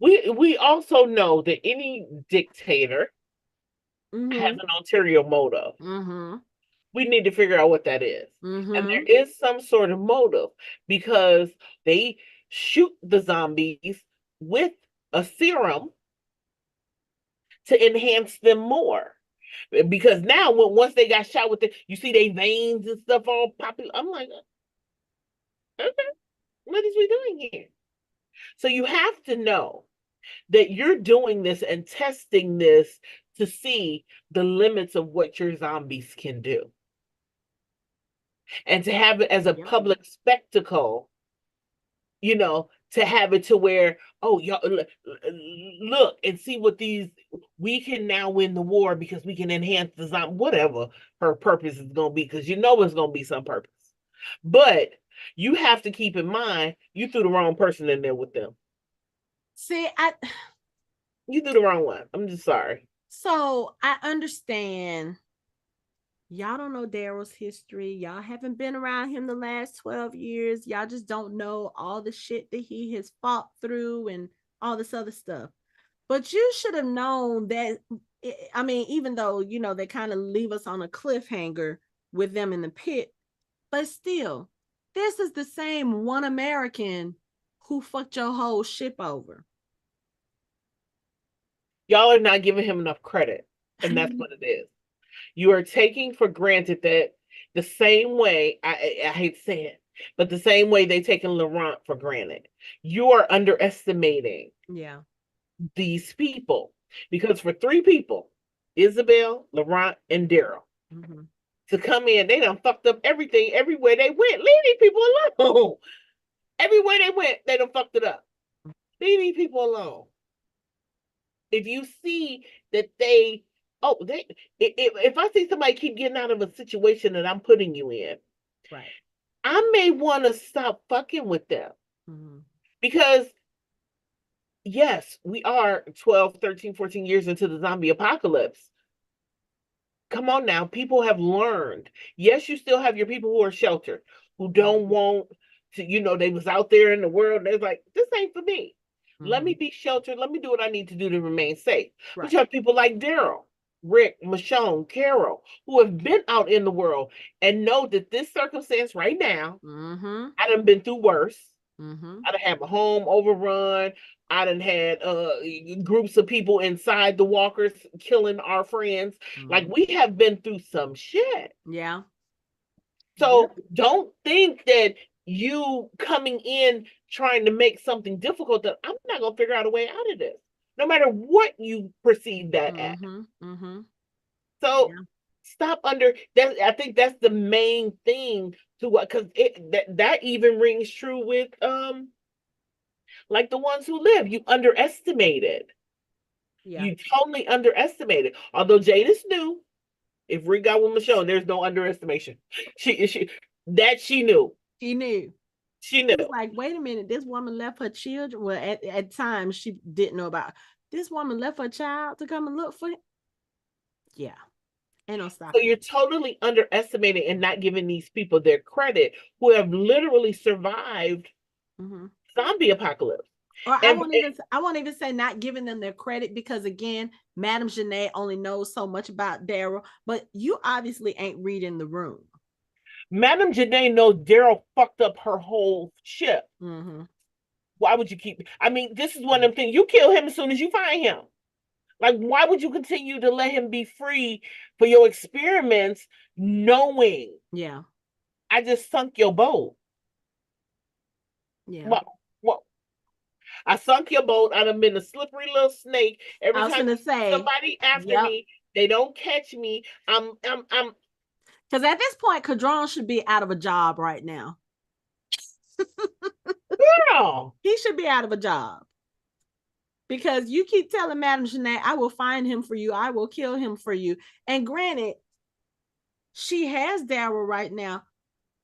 We also know that any dictator has an ulterior motive. We need to figure out what that is. And there is some sort of motive, because they shoot the zombies with a serum to enhance them more. Because now, once they got shot with you see their veins and stuff all popping. I'm like, okay, what is we doing here? So you have to know that you're doing this and testing this to see the limits of what your zombies can do. And to have it as a public spectacle, to have it to where, oh, y'all look and see what these, we can now win the war because we can enhance the zombie, whatever her purpose is going to be, because you know it's going to be some purpose. But you have to keep in mind, you threw the wrong person in there with them. See, you threw the wrong one. I'm just sorry. So I understand. Y'all don't know Daryl's history. Y'all haven't been around him the last 12 years. Y'all just don't know all the shit that he has fought through and all this other stuff. But you should have known that. I mean, even though, you know, they kind of leave us on a cliffhanger with them in the pit, but still, this is the same one American who fucked your whole ship over. Y'all are not giving him enough credit, and that's what it is. You are taking for granted that the same way, I hate to say it, but the same way they taken Laurent for granted. You are underestimating these people. Because for 3 people, Isabelle, Laurent, and Daryl, to come in, they done fucked up everything everywhere they went. Leave these people alone. Everywhere they went, they done fucked it up. Leave these people alone. If you see that if I see somebody keep getting out of a situation that I'm putting you in, right, I may want to stop fucking with them. Because yes, we are 12, 13, 14 years into the zombie apocalypse. Come on now, people have learned. Yes, you still have your people who are sheltered, who don't want to, you know, they was out there in the world, they're like, this ain't for me. Let me be sheltered. Let me do what I need to do to remain safe. Right. But you have people like Daryl, Rick, Michonne, Carol, who have been out in the world and know that this circumstance right now, I done been through worse. I done had my home overrun. I done had groups of people inside the walkers killing our friends. Like, we have been through some shit. Yeah. So don't think that you coming in trying to make something difficult, that I'm not going to figure out a way out of this, no matter what you perceive that as. So stop under that. I think that's the main thing to what, because that even rings true with like the ones who live. You underestimated. You totally underestimated. Although Jadis knew, if Rick got with Michonne, there's no underestimation. She knew. She knew. She knew. She was like, wait a minute, this woman left her children. Well, at times she didn't know about. This woman left her child to come and look for him. Yeah. Ain't no stopping. So you're totally underestimating and not giving these people their credit, who have literally survived zombie apocalypse. Or I won't even say not giving them their credit, because again, Madame Genet only knows so much about Daryl, but you obviously ain't reading the room. Madame Genet knows Daryl fucked up her whole ship. Why would you keep? I mean, this is one of them things. You kill him as soon as you find him. Like, why would you continue to let him be free for your experiments, knowing? Yeah. I just sunk your boat. Yeah. Well, I sunk your boat. I'd have been a slippery little snake. Every time somebody after me, they don't catch me. I'm. Because at this point, Cadron should be out of a job right now. Girl, he should be out of a job. Because you keep telling Madame Genet, I will find him for you. I will kill him for you. And granted, she has Daryl right now.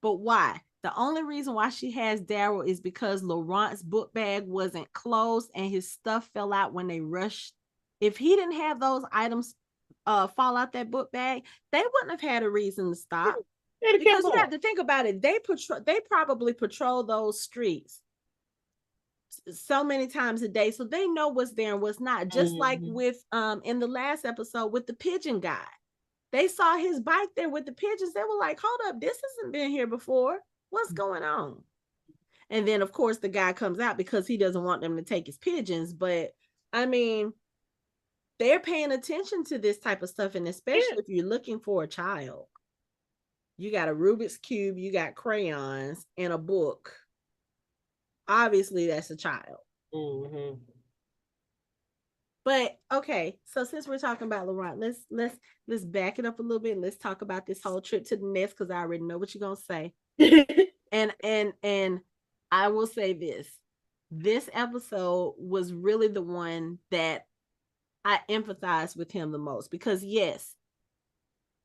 But why? The only reason why she has Daryl is because Laurent's book bag wasn't closed and his stuff fell out when they rushed. If he didn't have those items fall out that book bag, they wouldn't have had a reason to stop. Because you have to think about it. They probably patrol those streets so many times a day, so they know what's there and what's not. Just like with in the last episode with the pigeon guy, they saw his bike there with the pigeons. They were like, hold up, this hasn't been here before, what's going on? And then of course the guy comes out because he doesn't want them to take his pigeons. But I mean, they're paying attention to this type of stuff, and especially if you're looking for a child. You got a Rubik's Cube, you got crayons, and a book. Obviously that's a child. But okay, so since we're talking about Laurent, let's back it up a little bit and let's talk about this whole trip to the nest, because I already know what you're gonna say. and I will say this: this episode was really the one that I empathized with him the most, because yes,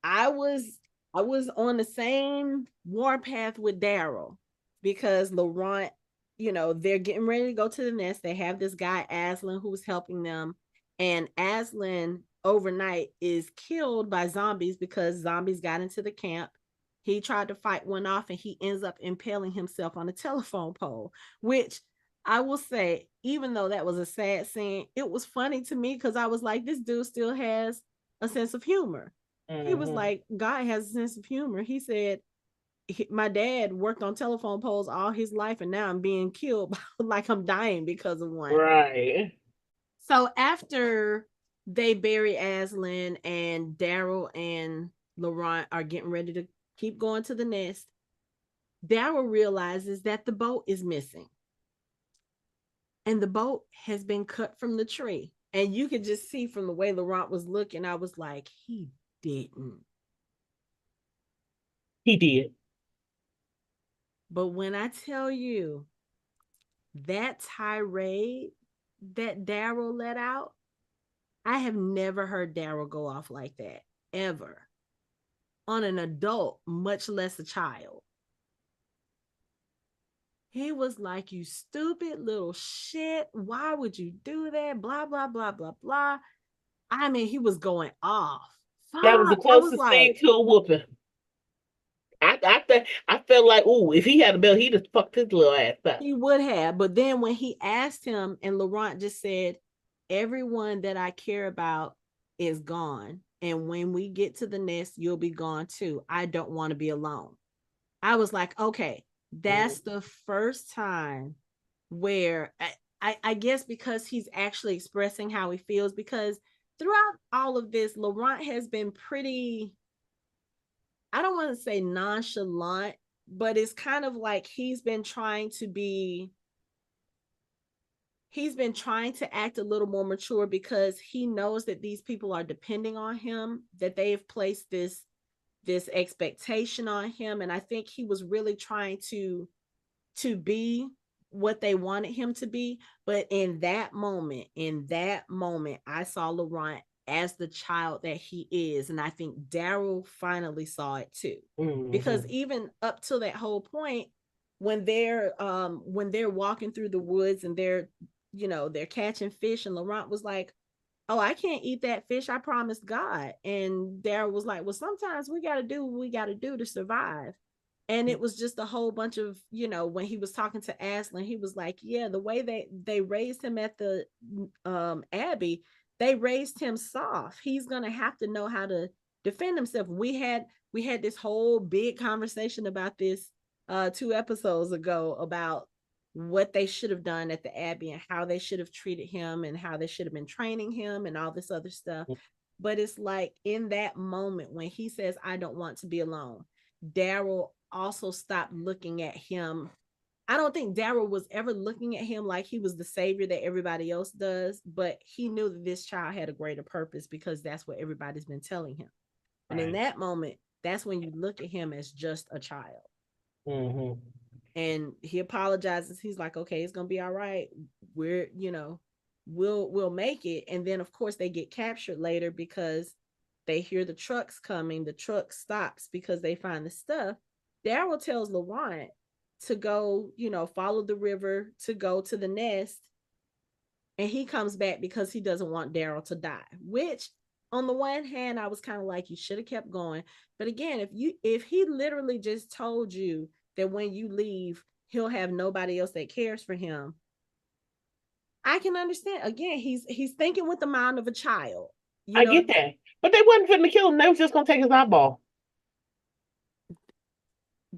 I was I was on the same warpath with Daryl, because Laurent, they're getting ready to go to the nest. They have this guy Aslan who's helping them, and Aslan overnight is killed by zombies because zombies got into the camp. He tried to fight one off and he ends up impaling himself on a telephone pole, which I will say, even though that was a sad scene, it was funny to me because I was like, this dude still has a sense of humor. He was Mm-hmm. like, God has a sense of humor. He said, my dad worked on telephone poles all his life, and now I'm being killed like I'm dying because of one. Right. So after they bury Aslan and Daryl and Laurent are getting ready to keep going to the nest, Daryl realizes that the boat is missing. And the boat has been cut from the tree. And you could just see from the way Laurent was looking, I was like, he didn't. He did. But when I tell you that tirade that Daryl let out, I have never heard Daryl go off like that, ever, on an adult, much less a child. He was like, you stupid little shit. Why would you do that? Blah, blah, blah, blah, blah. I mean, he was going off. Fuck. That was the I was closest thing like, to a whooping. I felt like, ooh, if he had a belt, he'd just fucked his little ass up. he would have. But then when he asked him, and Laurent just said, everyone that I care about is gone. And when we get to the nest, you'll be gone too. I don't want to be alone. I was like, okay, that's Mm-hmm. the first time where I guess because he's actually expressing how he feels, because throughout all of this, Laurent has been pretty, I don't want to say nonchalant, but it's kind of like he's been trying to act a little more mature, because he knows that these people are depending on him, that they have placed this expectation on him, and I think he was really trying to be what they wanted him to be. But in that moment, I saw Laurent as the child that he is. And I think Daryl finally saw it too. Because Mm-hmm. even up to that whole point, when they're walking through the woods and they're catching fish, and Laurent was like, oh, I can't eat that fish. I promised God. And Daryl was like, well, sometimes we got to do what we got to do to survive. And it was just a whole bunch of, when he was talking to Aslan, he was like, yeah, the way they raised him at the Abbey, they raised him soft. He's going to have to know how to defend himself. We had this whole big conversation about this 2 episodes ago, about what they should have done at the Abbey and how they should have treated him and how they should have been training him and all this other stuff. But it's like in that moment when he says, I don't want to be alone, Daryl also stopped looking at him. I don't think Daryl was ever looking at him like he was the savior that everybody else does, but he knew that this child had a greater purpose because that's what everybody's been telling him. And in Right. that moment, that's when you look at him as just a child. Mm-hmm. And he apologizes. He's like, okay, it's gonna be all right. We're, we'll make it. And then of course they get captured later because they hear the trucks coming. The truck stops because they find the stuff. Daryl tells Laurent to go, follow the river to go to the nest. And he comes back because he doesn't want Daryl to die, which on the one hand, I was kind of like, you should have kept going. But again, if he literally just told you that when you leave, he'll have nobody else that cares for him, I can understand. Again, he's thinking with the mind of a child. You I know, get that. But they wasn't finna kill him. They was just gonna take his eyeball.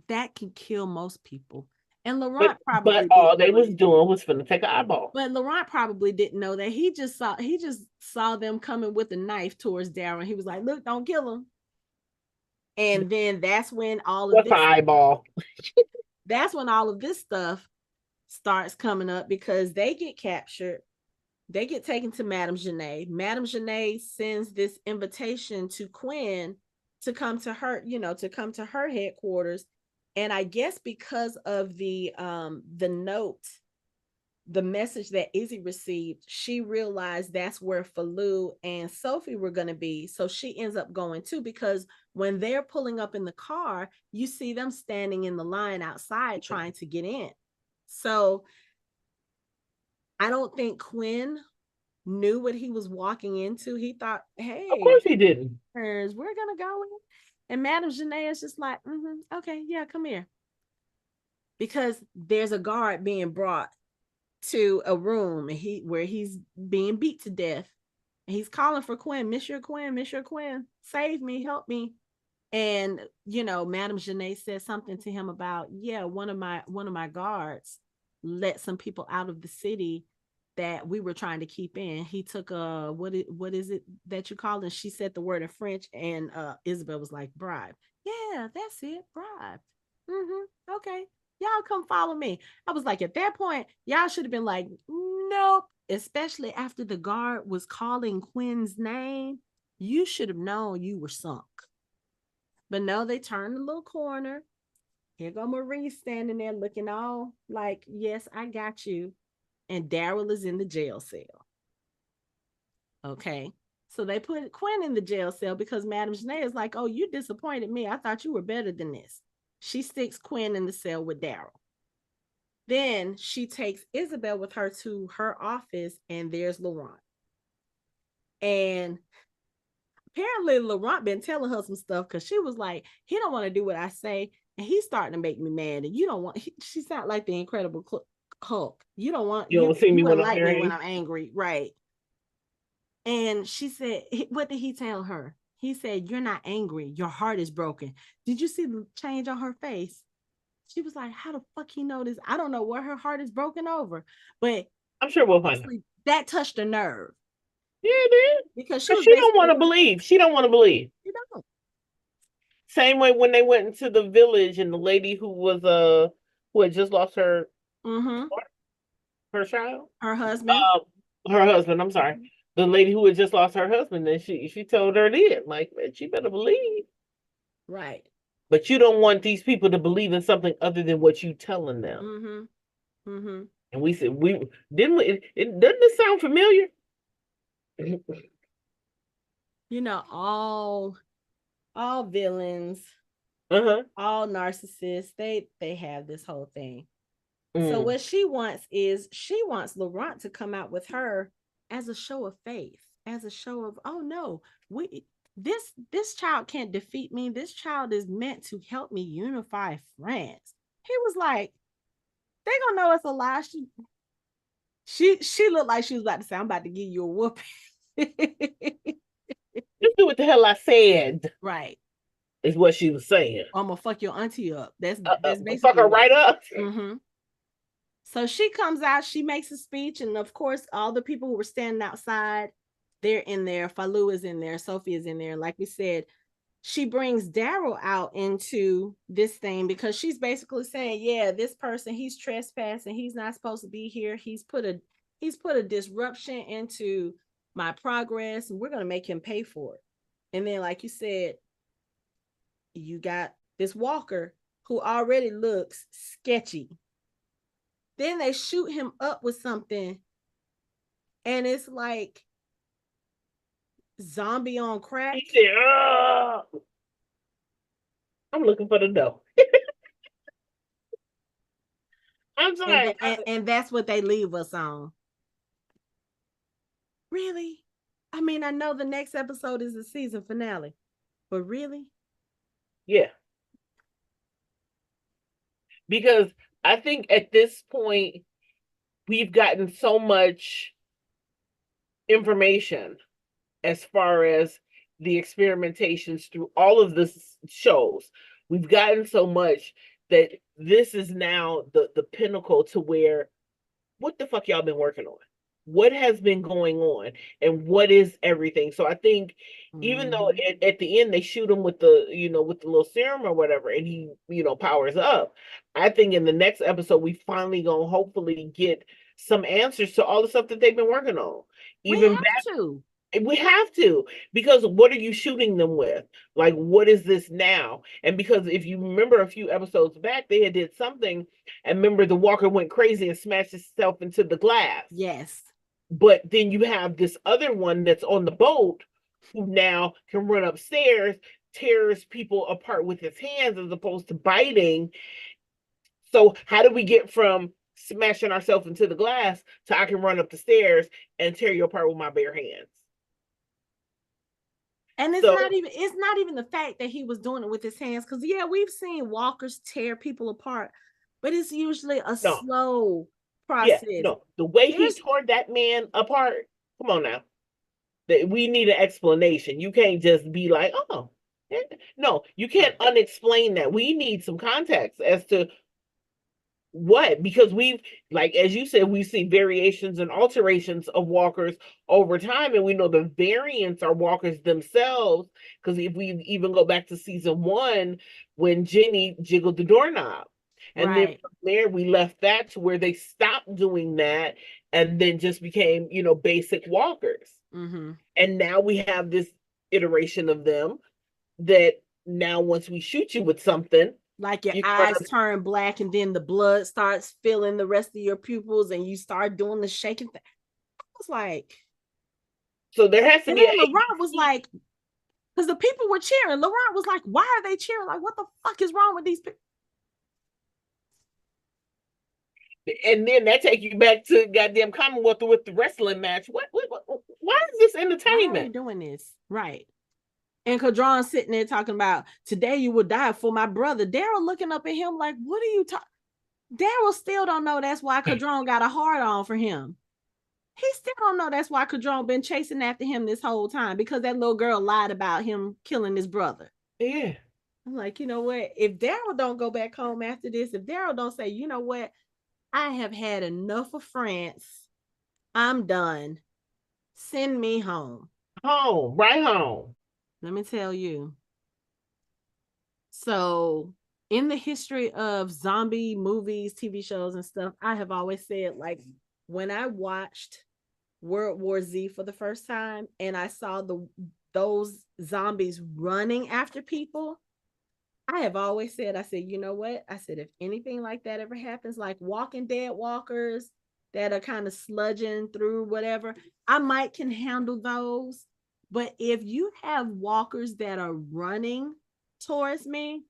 that can kill most people. And But Laurent but probably all didn't they know was that. doing was finna take an eyeball. But Laurent probably didn't know that. He just saw them coming with a knife towards Daryl. He was like, "Look, don't kill him." And then What's an eyeball? that's when all of this stuff starts coming up, because they get captured. They get taken to Madame Genet. Madame Genet sends this invitation to Quinn to come to her, to come to her headquarters. And I guess because of the note the message that Izzy received, she realized that's where Falou and Sophie were going to be. So she ends up going too, because when they're pulling up in the car, you see them standing in the line outside trying to get in. So I don't think Quinn knew what he was walking into. He thought, hey, of course he didn't. we're going to go in. And Madame Genet is just like, okay, yeah, come here. Because there's a guard being brought to a room where he's being beat to death. And he's calling for Quinn, Monsieur Quinn, save me, help me. And Madame Genet said something to him about, yeah, one of my guards let some people out of the city that we were trying to keep in. He took what is it that you call it? She said the word in French, and Isabelle was like, bribe. Yeah, that's it, bribe. Okay, y'all come follow me. I was like, at that point, y'all should have been like, nope. Especially after the guard was calling Quinn's name, you should have known you were sunk. But no, they turned the little corner. Here go Marie standing there looking all like, yes, I got you. And Daryl is in the jail cell. Okay. So they put Quinn in the jail cell because Madame Genet is like, oh, you disappointed me. I thought you were better than this. She sticks Quinn in the cell with Daryl. Then she takes Isabelle with her to her office, and there's Laurent. And apparently Laurent been telling her some stuff, because she was like, he don't want to do what I say, and he's starting to make me mad. And you don't want, she's not like the Incredible Hulk. You don't see me when I'm angry. When I'm angry, right? And she said, what did he tell her? He said, you're not angry. Your heart is broken. Did you see the change on her face? She was like, how the fuck he know this? I don't know what her heart is broken over, but I'm sure we'll find out. That touched a nerve. Yeah, it did. Because she don't want to believe. She don't want to believe. She don't. Same way when they went into the village, and the lady who had just lost her her child, her husband. I'm sorry. The lady who had just lost her husband, and she told her then, like, man, she better believe. Right. But you don't want these people to believe in something other than what you telling them. And we said, doesn't this sound familiar? All villains, all narcissists, they have this whole thing. So what she wants Laurent to come out with her as a show of faith, as a show of, oh no, this child can't defeat me. This child is meant to help me unify France. He was like, they gonna know it's a lie. She looked like she was about to say, I'm about to give you a whooping. Just do what the hell I said. Right. Is what she was saying. I'm gonna fuck your auntie up. That's basically fuck her right up. So she comes out, she makes a speech, and of course, all the people who were standing outside, they're in there. Falou is in there. Sophie is in there. Like we said, she brings Daryl out into this thing because she's basically saying, yeah, this person, he's trespassing. He's not supposed to be here. He's put a disruption into my progress, and we're going to make him pay for it. And then, like you said, you got this Walker who already looks sketchy. Then they shoot him up with something, and it's like zombie on crack. He said, I'm looking for the dough. I'm sorry. And that's what they leave us on. Really? I mean, I know the next episode is the season finale, but really? Yeah. Because I think at this point, we've gotten so much information as far as the experimentations through all of the shows. We've gotten so much that this is now the pinnacle to where, what the fuck y'all been working on? What has been going on, and what is everything? So I think even though at the end they shoot him with the little serum or whatever, and he powers up, I think in the next episode we finally gonna hopefully get some answers to all the stuff that they've been working on. Even we have to. We have to, because what are you shooting them with? Like, what is this now? And because if you remember a few episodes back, they had did something, and remember the walker went crazy and smashed itself into the glass. Yes. But then you have this other one that's on the boat who now can run upstairs, tears people apart with his hands as opposed to biting. So how do we get from smashing ourselves into the glass to I can run up the stairs and tear you apart with my bare hands? And So it's not even the fact that he was doing it with his hands, because yeah, we've seen walkers tear people apart, but it's usually a no, slow yeah, process. no, the way he There's tore that man apart, come on now. We need an explanation. You can't just be like, oh, no, you can't unexplain that. We need some context as to what, because we've, like as you said, we see variations and alterations of walkers over time, and we know the variants are walkers themselves, because if we even go back to season 1 when Jenny jiggled the doorknob, and then right. from there we left that to where they stopped doing that and then just became, basic walkers. Mm-hmm. And now we have this iteration of them that now once we shoot you with something, Like your you eyes turn black and then the blood starts filling the rest of your pupils and you start doing the shaking thing. I was like, so there has to and be then Laurent was like, because the people were cheering. Laurent was like, why are they cheering? Like, what the fuck is wrong with these people? and then that take you back to goddamn Commonwealth with the wrestling match. What why is this Why are we entertainment? doing this? Right. And Cadron sitting there talking about, today you will die for my brother. Daryl looking up at him like, what are you talking? Daryl still don't know that's why Cadron got a hard on for him. He still don't know that's why Cadron been chasing after him this whole time, because that little girl lied about him killing his brother. Yeah. I'm like, you know what? If Daryl don't go back home after this, if Daryl don't say, you know what, I have had enough of France, I'm done. Send me home. Home, right home. Let me tell you. So, in the history of zombie movies, TV shows, and stuff, I have always said, like, when I watched World War Z for the first time and I saw those zombies running after people, I have always said, I said, you know what? I said, if anything like that ever happens, like Walking Dead walkers that are kind of sludging through whatever, I might can handle those. But if you have walkers that are running towards me,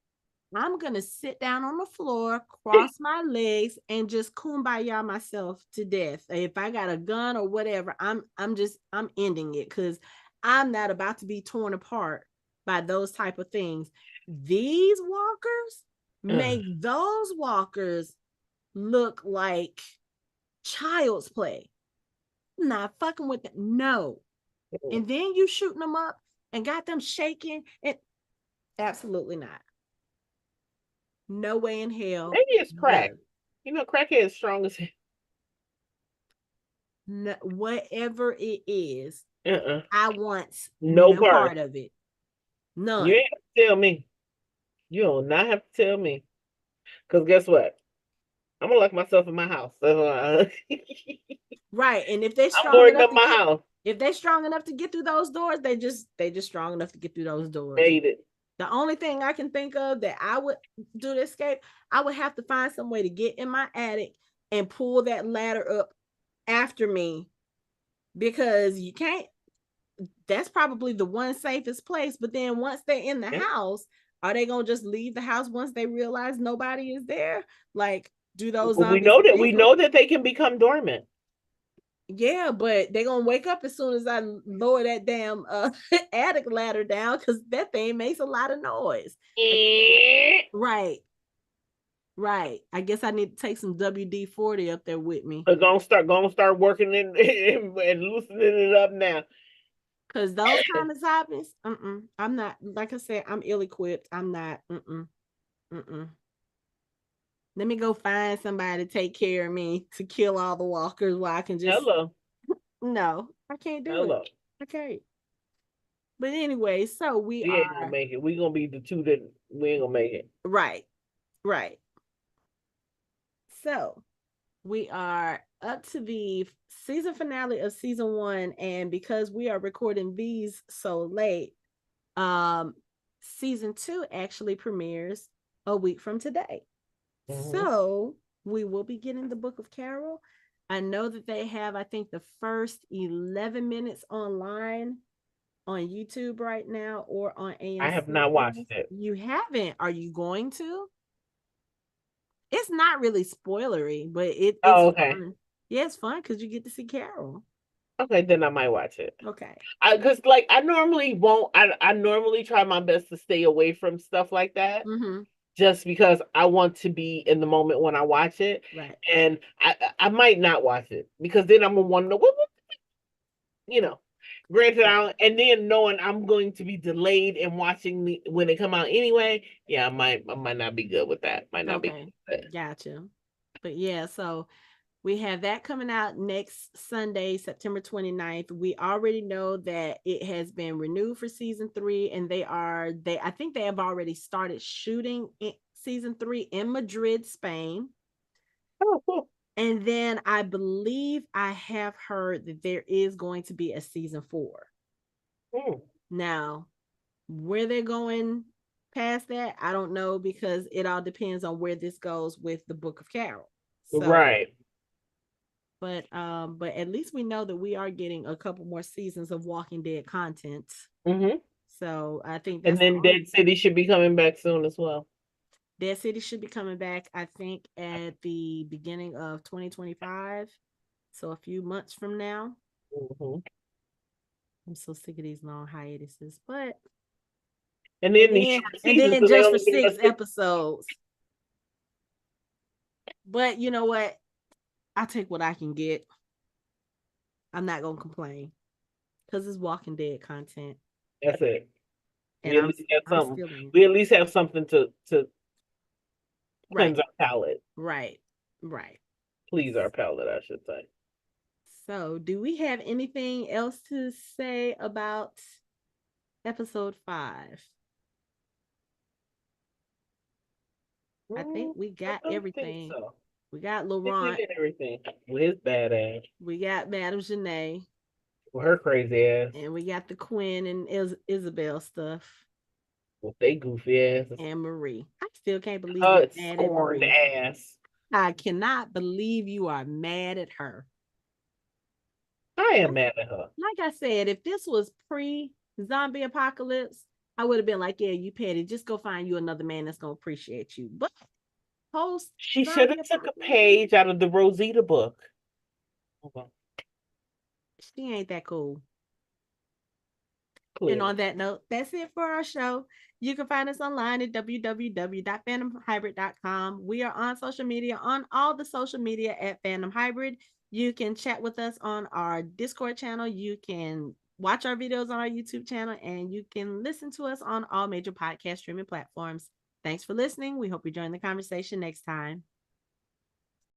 I'm gonna sit down on the floor, cross my legs, and just kumbaya myself to death. If I got a gun or whatever, I'm ending it, because I'm not about to be torn apart by those type of things. These walkers make those walkers look like child's play. I'm not fucking with them. No. And then you shooting them up and got them shaking. And absolutely not. No way in hell. Maybe it's crack. No. Crack is strong as hell. No, whatever it is, Uh-uh. I want No no part. part of it. You None. ain't have to tell me. You do not have to tell me. Because guess what? I'm gonna lock myself in my house. That's why Right. And if they're I'm strong boarding enough up to my get house. if they're strong enough to get through those doors, they just strong enough to get through those doors. Made it. The only thing I can think of that I would do to escape, I would have to find some way to get in my attic and pull that ladder up after me, because you can't. That's probably the one safest place. But then once they're in the Yeah. house, are they gonna just leave the house once they realize nobody is there? Like, do those We zombies know that we think? know that they can become dormant. Yeah, but they're gonna wake up as soon as I lower that damn attic ladder down, because that thing makes a lot of noise. Right, right. I guess I need to take some WD-40 up there with me, Gonna start working and loosening it up now. because those kind of zombies, I'm not, like I said, I'm ill-equipped. I'm not, mm-mm. Let me go find somebody to take care of me to kill all the walkers while I can just, Hello. no, I can't do it. Hello. Okay. But anyway, so we We ain't gonna are, make it. We gonna be the two that we ain't gonna make it. right, right. So We are up to the season finale of season 1, and because we are recording these so late, season 2 actually premieres a week from today. Mhm. So we will be getting the Book of Carol. I know that they have, I think, the first 11 minutes online on YouTube right now or on I have AMC not watched Plus. it. You haven't? Are you going to? It's not really spoilery, but it's Oh, okay. fun. Yeah, it's fun because you get to see Carol. Okay, then I might watch it. Okay. Because like I normally won't. I normally try my best to stay away from stuff like that, Mm-hmm. just because I want to be in the moment when I watch it, Right. and I might not watch it because then I'm gonna want to know what you know. Granted, Right. and then knowing I'm going to be delayed in watching when it come out anyway, yeah, I might not be good with that. Might not be Okay. good with that. Gotcha. But yeah, so we have that coming out next Sunday, September 29th. We already know that it has been renewed for season 3, and they I think they have already started shooting season 3 in Madrid, Spain. Oh, cool. And then I believe I have heard that there is going to be a season 4. Mm. Now, where they're going past that, I don't know, because it all depends on where this goes with the Book of Carol. So, Right. but at least we know that we are getting a couple more seasons of Walking Dead content. Hmm. So I think And that's the then only Dead City should be coming back soon as well. Dead City should be coming back, I think, at the beginning of 2025. So a few months from now. Hmm. I'm so sick of these long hiatuses, but And then these short and seasons, then so they just for only give us 6 episodes. But you know what? I take what I can get. I'm not gonna complain because it's Walking Dead content, that's it. and We at least have I'm something. still in. We at least have something to Right, cleanse our palate, right, right. please our palate, I should say. So, do we have anything else to say about episode 5? I think we I got don't think everything. so. We got I think we Laurent. get everything with his bad ass, We got Madame Genet. with her crazy ass, And we got the Quinn and Isabelle stuff. with they goofy ass, And Marie. I still can't believe you're her mad at scorned Marie. ass. I cannot believe you are mad at her. I am mad at her. Like I said, if this was pre zombie apocalypse, I would have been like, yeah, you petty. Just go find you another man that's going to appreciate you. But post She should zombie have took a apocalypse, page out of the Rosita book. Okay, she ain't that cool. And on clearly. that note, that's it for our show. You can find us online at www.fandomhybrid.com. We are on social media, on all the social media at Fandom Hybrid. You can chat with us on our Discord channel. You can watch our videos on our YouTube channel, and you can listen to us on all major podcast streaming platforms. Thanks for listening. We hope you join the conversation next time.